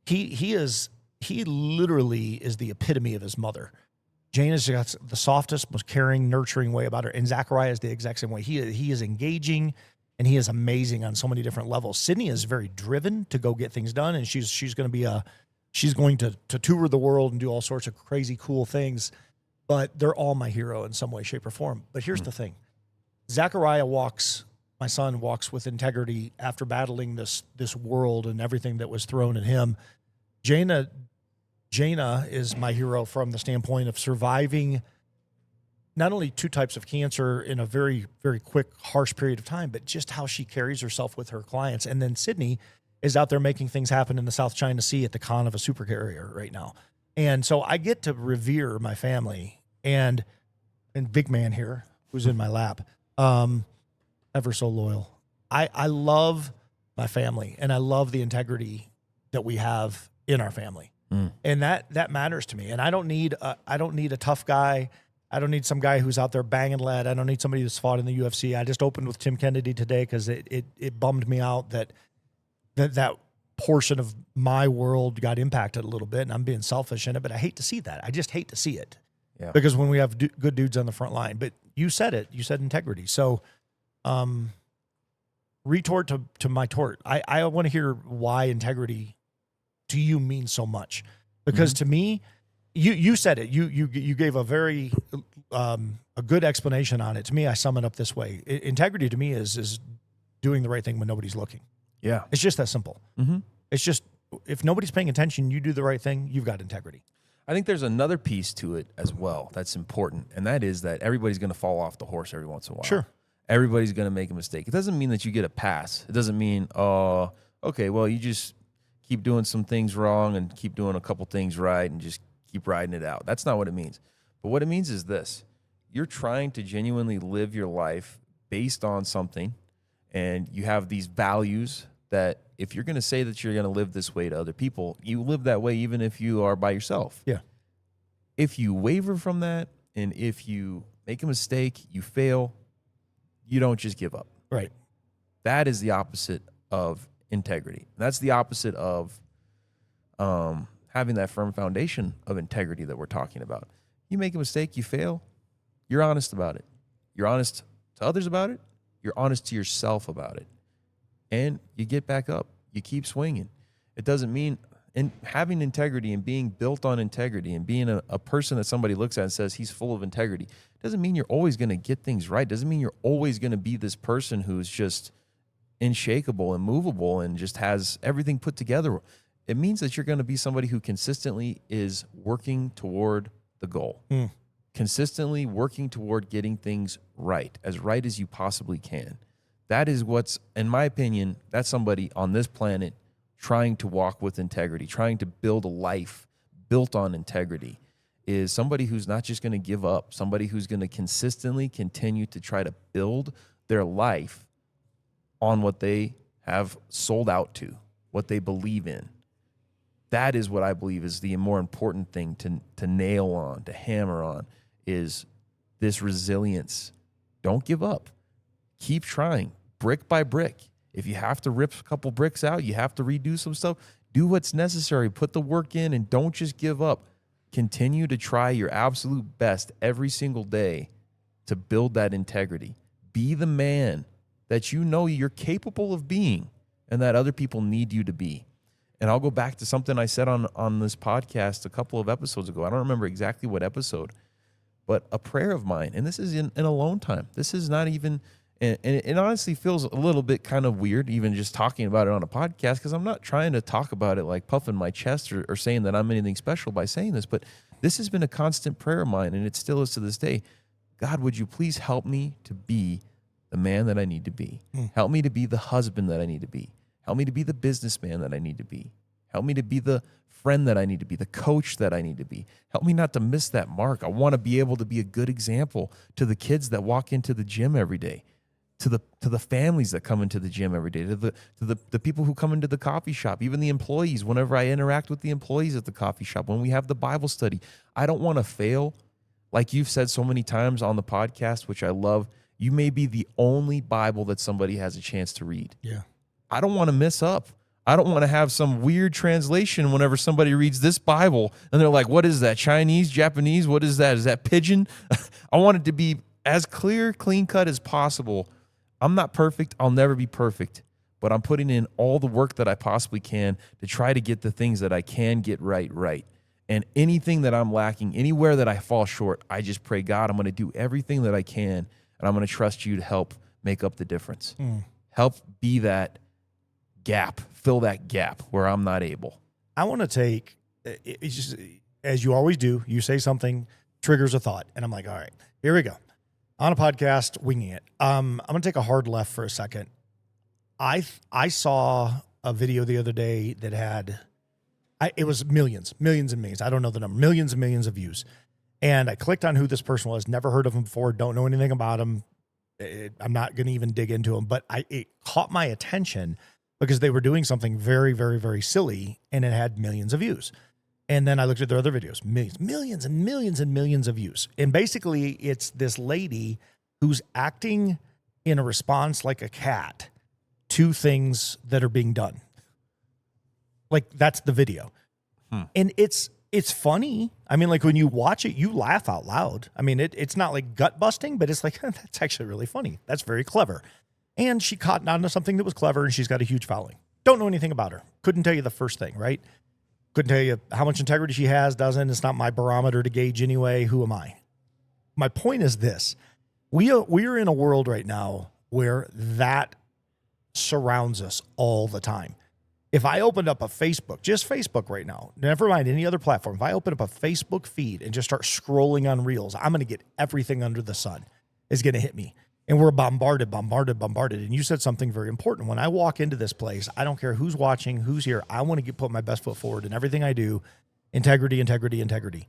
B: He literally is the epitome of his mother. Jana's got the softest, most caring, nurturing way about her. And Zachariah is the exact same way. He is engaging and he is amazing on so many different levels. Sydney is very driven to go get things done. And she's going to be she's going to tour the world and do all sorts of crazy, cool things. But they're all my hero in some way, shape, or form. But here's the thing. Zachariah my son walks with integrity after battling this world and everything that was thrown at him. Jana is my hero from the standpoint of surviving not only two types of cancer in a very, very quick, harsh period of time, but just how she carries herself with her clients. And then Sydney is out there making things happen in the South China Sea at the con of a supercarrier right now. And so I get to revere my family and big man here, who's in my lap, ever so loyal. I love my family and I love the integrity that we have in our family. And that matters to me. And I don't need a tough guy. I don't need some guy who's out there banging lead. I don't need somebody who's fought in the UFC. I just opened with Tim Kennedy today because it bummed me out that portion of my world got impacted a little bit, and I'm being selfish in it, but I hate to see that. I just hate to see it. Yeah. Because when we have good dudes on the front line, but you said it, you said integrity. So, retort to my tort. I want to hear why integrity to you means so much, because to me, you said it, you gave a very, a good explanation on it. To me, I sum it up this way. Integrity to me is doing the right thing when nobody's looking. Yeah. It's just that simple. It's just, if nobody's paying attention, you do the right thing, you've got integrity.
A: I think there's another piece to it as well that's important, and that is that everybody's going to fall off the horse every once in a while.
B: Sure.
A: Everybody's going to make a mistake. It doesn't mean that you get a pass. It doesn't mean, oh, okay, well, you just keep doing some things wrong and keep doing a couple things right and just keep riding it out. That's not what it means. But what it means is this. You're trying to genuinely live your life based on something, and you have these values that if you're going to say that you're going to live this way to other people, you live that way even if you are by yourself.
B: Yeah.
A: If you waver from that and if you make a mistake, you fail, you don't just give up.
B: Right.
A: That is the opposite of integrity. That's the opposite of having that firm foundation of integrity that we're talking about. You make a mistake, you fail, you're honest about it. You're honest to others about it. You're honest to yourself about it. And you get back up. You keep swinging. It doesn't mean, and having integrity and being built on integrity and being a person that somebody looks at and says he's full of integrity, doesn't mean you're always going to get things right. Doesn't mean you're always going to be this person who's just unshakable and movable and just has everything put together. It means that you're going to be somebody who consistently is working toward the goal, consistently working toward getting things right as you possibly can. That is what's, in my opinion, that's somebody on this planet trying to walk with integrity, trying to build a life built on integrity, is somebody who's not just going to give up, somebody who's going to consistently continue to try to build their life on what they have sold out to, what they believe in. That is what I believe is the more important thing to nail on, to hammer on, is this resilience. Don't give up. Keep trying, brick by brick. If you have to rip a couple bricks out, you have to redo some stuff, do what's necessary, put the work in, and don't just give up. Continue to try your absolute best every single day to build that integrity. Be the man that you know you're capable of being and that other people need you to be. And I'll go back to something I said on this podcast a couple of episodes ago. I don't remember exactly what episode, but a prayer of mine, and this is in alone time. This is not even, and it honestly feels a little bit kind of weird even just talking about it on a podcast, because I'm not trying to talk about it like puffing my chest or saying that I'm anything special by saying this, but this has been a constant prayer of mine, and it still is to this day. God, would you please help me to be the man that I need to be? Help me to be the husband that I need to be. Help me to be the businessman that I need to be. Help me to be the friend that I need to be, the coach that I need to be. Help me not to miss that mark. I want to be able to be a good example to the kids that walk into the gym every day, to the families that come into the gym every day, to the people who come into the coffee shop, even the employees. Whenever I interact with the employees at the coffee shop, when we have the Bible study, I don't want to fail. Like you've said so many times on the podcast, which I love, you may be the only Bible that somebody has a chance to read.
B: Yeah. I
A: don't want to mess up. I don't want to have some weird translation whenever somebody reads this Bible and they're like, what is that? Chinese, Japanese? What is that? Is that pigeon? I want it to be as clear, clean cut as possible. I'm not perfect. I'll never be perfect, but I'm putting in all the work that I possibly can to try to get the things that I can get right. And anything that I'm lacking, anywhere that I fall short, I just pray, God, I'm going to do everything that I can, and I'm going to trust you to help make up the difference. Help be that gap, fill that gap where I'm not able.
B: I want to take, it's just, as you always do, you say something, triggers a thought, and I'm like, all right, here we go. On a podcast, winging it. I'm going to take a hard left for a second. I saw a video the other day that had, it was millions and millions. I don't know the number, millions and millions of views. And I clicked on who this person was, never heard of him before, don't know anything about him. I'm not going to even dig into him, but it caught my attention because they were doing something very, very, very silly, and it had millions of views. And then I looked at their other videos, millions and millions of views. And basically it's this lady who's acting in a response like a cat to things that are being done. Like, that's the video. And it's funny. I mean, like, when you watch it, you laugh out loud. I mean, it's not like gut busting, but it's like, that's actually really funny. That's very clever. And she caught on to something that was clever, and she's got a huge following. Don't know anything about her. Couldn't tell you the first thing, right? Couldn't tell you how much integrity she has, doesn't. It's not my barometer to gauge anyway. Who am I? My point is this. We are in a world right now where that surrounds us all the time. If I opened up a Facebook, just Facebook right now, never mind any other platform, if I open up a Facebook feed and just start scrolling on Reels, I'm going to get everything under the sun is going to hit me. And we're bombarded. And you said something very important. When I walk into this place, I don't care who's watching, who's here. I want to put my best foot forward in everything I do. Integrity.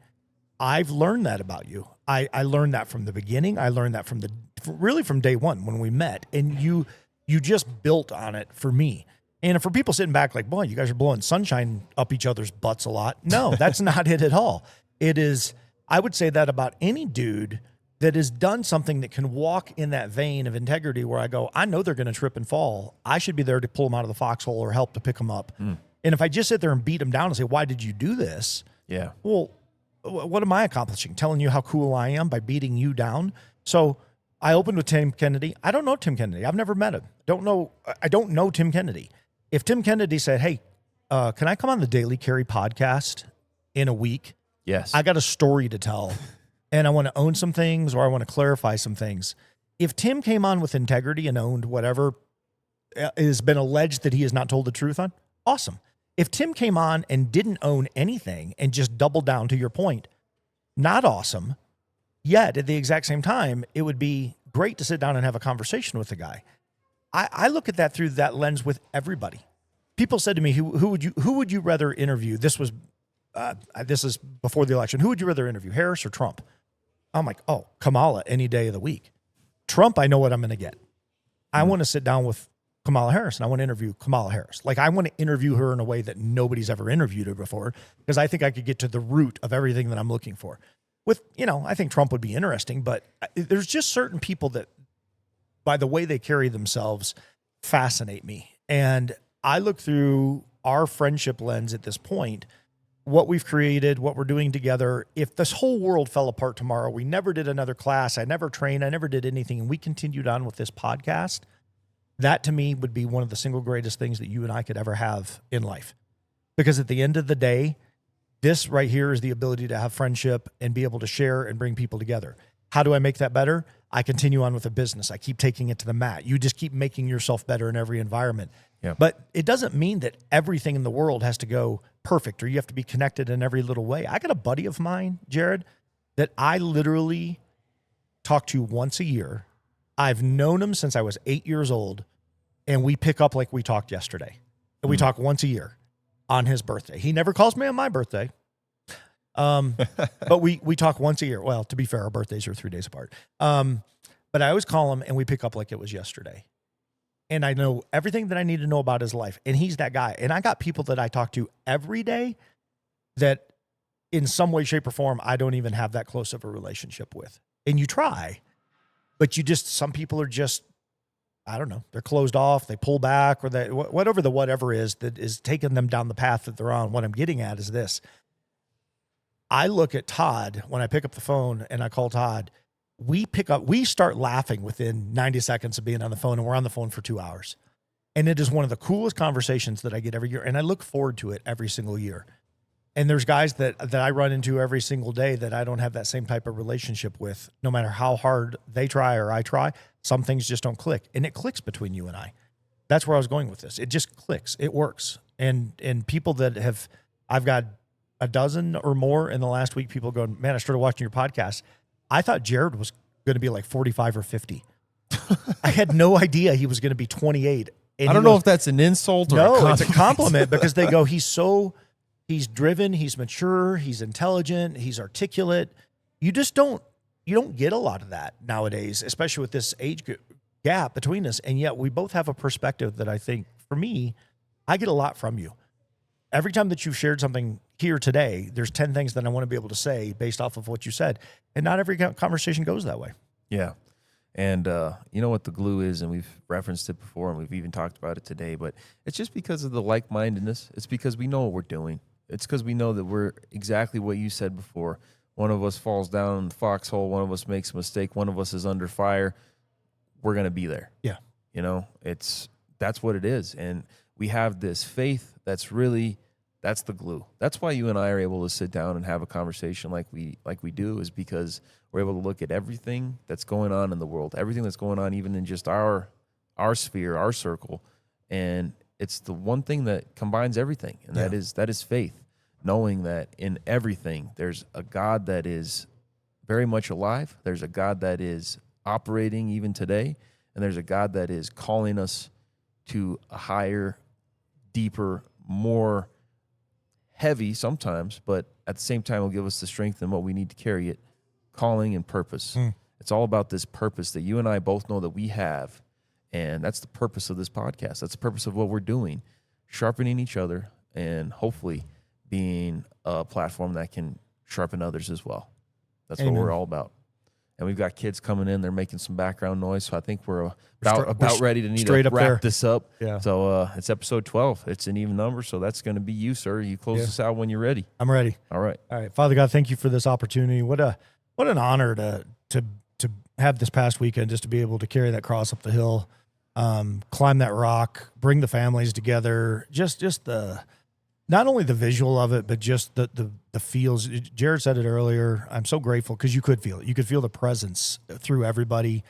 B: I've learned that about you. I learned that from the beginning. I learned that from day one when we met. And you just built on it for me. And for people sitting back like, boy, you guys are blowing sunshine up each other's butts a lot. No, that's not it at all. It is, I would say that about any dude that has done something that can walk in that vein of integrity where I go, I know they're going to trip and fall. I should be there to pull them out of the foxhole or help to pick them up. And if I just sit there and beat them down and say, why did you do this?
A: Yeah.
B: Well, what am I accomplishing? Telling you how cool I am by beating you down? So I opened with Tim Kennedy. I don't know Tim Kennedy. I've never met him. I don't know Tim Kennedy. If Tim Kennedy said, hey, can I come on the Daily Carry podcast in a week?
A: Yes.
B: I got a story to tell and I want to own some things or I want to clarify some things. If Tim came on with integrity and owned whatever has been alleged that he has not told the truth on, awesome. If Tim came on and didn't own anything and just doubled down to your point, not awesome. Yet at the exact same time, it would be great to sit down and have a conversation with the guy. I look at that through that lens with everybody. People said to me, who would you rather interview? This is before the election. Who would you rather interview, Harris or Trump? I'm like, oh, Kamala any day of the week. Trump, I know what I'm going to get. I want to sit down with Kamala Harris and I want to interview Kamala Harris. Like I want to interview her in a way that nobody's ever interviewed her before because I think I could get to the root of everything that I'm looking for. With, I think Trump would be interesting, but there's just certain people that by the way they carry themselves fascinate me. And I look through our friendship lens at this point, what we've created, what we're doing together. If this whole world fell apart tomorrow, we never did another class, I never trained, I never did anything, and we continued on with this podcast, that to me would be one of the single greatest things that you and I could ever have in life. Because at the end of the day, this right here is the ability to have friendship and be able to share and bring people together. How do I make that better? I continue on with a business. I keep taking it to the mat. You just keep making yourself better in every environment.
A: Yeah.
B: But it doesn't mean that everything in the world has to go perfect or you have to be connected in every little way. I got a buddy of mine, Jared, that I literally talk to once a year. I've known him since I was 8 years old, and we pick up like we talked yesterday. And we talk once a year on his birthday. He never calls me on my birthday. But we talk once a year. Well, to be fair, our birthdays are 3 days apart. But I always call him and we pick up like it was yesterday. And I know everything that I need to know about his life. And he's that guy. And I got people that I talk to every day that in some way, shape, or form, I don't even have that close of a relationship with. And you try, but some people are just, I don't know, they're closed off, they pull back, or whatever is that is taking them down the path that they're on. What I'm getting at is this. I look at Todd when I pick up the phone and I call Todd. We start laughing within 90 seconds of being on the phone, and we're on the phone for 2 hours. And it is one of the coolest conversations that I get every year. And I look forward to it every single year. And there's guys that I run into every single day that I don't have that same type of relationship with. No matter how hard they try or I try, some things just don't click. And it clicks between you and I. That's where I was going with this. It just clicks. It works. And people that I've got a dozen or more in the last week, people going, man, I started watching your podcast. I thought Jared was going to be like 45 or 50. I had no idea he was going to be 28. And
A: I don't know if that's an insult or a compliment.
B: No, it's a compliment because they go, he's driven, he's mature, he's intelligent, he's articulate. You don't get a lot of that nowadays, especially with this age gap between us. And yet we both have a perspective that I think, for me, I get a lot from you. Every time that you've shared something here today, there's 10 things that I want to be able to say based off of what you said. And not every conversation goes that way.
A: Yeah. And you know what the glue is, and we've referenced it before, and we've even talked about it today, but it's just because of the like-mindedness. It's because we know what we're doing. It's because we know that we're exactly what you said before. One of us falls down in the foxhole. One of us makes a mistake. One of us is under fire. We're going to be there.
B: Yeah.
A: That's what it is. And we have this faith that's the glue. That's why you and I are able to sit down and have a conversation like we do, is because we're able to look at everything that's going on in the world, everything that's going on even in just our sphere, our circle. And it's the one thing that combines everything. And that is faith, knowing that in everything there's a God that is very much alive. There's a God that is operating even today. And there's a God that is calling us to a higher, deeper, more heavy sometimes, but at the same time will give us the strength and what we need to carry it, calling and purpose. It's all about this purpose that you and I both know that we have, and that's the purpose of this podcast. That's the purpose of what we're doing, sharpening each other and hopefully being a platform that can sharpen others as well. That's
B: Amen.
A: what we're all about. and we've got kids coming in. They're making some background noise, so I think we're
B: We're
A: about ready to need
B: straight
A: to
B: up
A: wrap
B: there.
A: this up.
B: Yeah.
A: So it's episode 12. It's an even number, so that's going to be you, sir. You close this out when you're ready.
B: I'm ready.
A: All right.
B: All right, Father God, thank you for this opportunity. What an honor to have this past weekend, just to be able to carry that cross up the hill, climb that rock, bring the families together. Just the not only the visual of it, but just the feels. Jared said it earlier. I'm so grateful because you could feel it. You could feel the presence through everybody,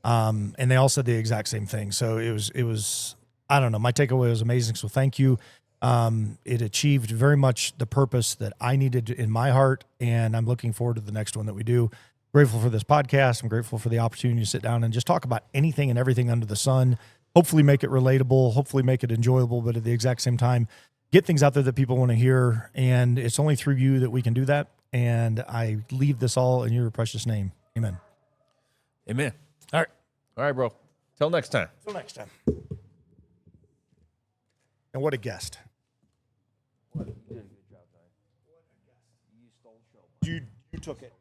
B: and they all said the exact same thing. So it was. I don't know. My takeaway was amazing. So thank you. It achieved very much the purpose that I needed in my heart, and I'm looking forward to the next one that we do. Grateful for this podcast. I'm grateful for the opportunity to sit down and just talk about anything and everything under the sun. Hopefully make it relatable, hopefully make it enjoyable, but at the exact same time, get things out there that people want to hear. And it's only through you that we can do that. And I leave this all in your precious name. Amen.
A: Amen.
B: All right.
A: All right, bro. Till next time.
B: Till next time. And what a guest. You took it.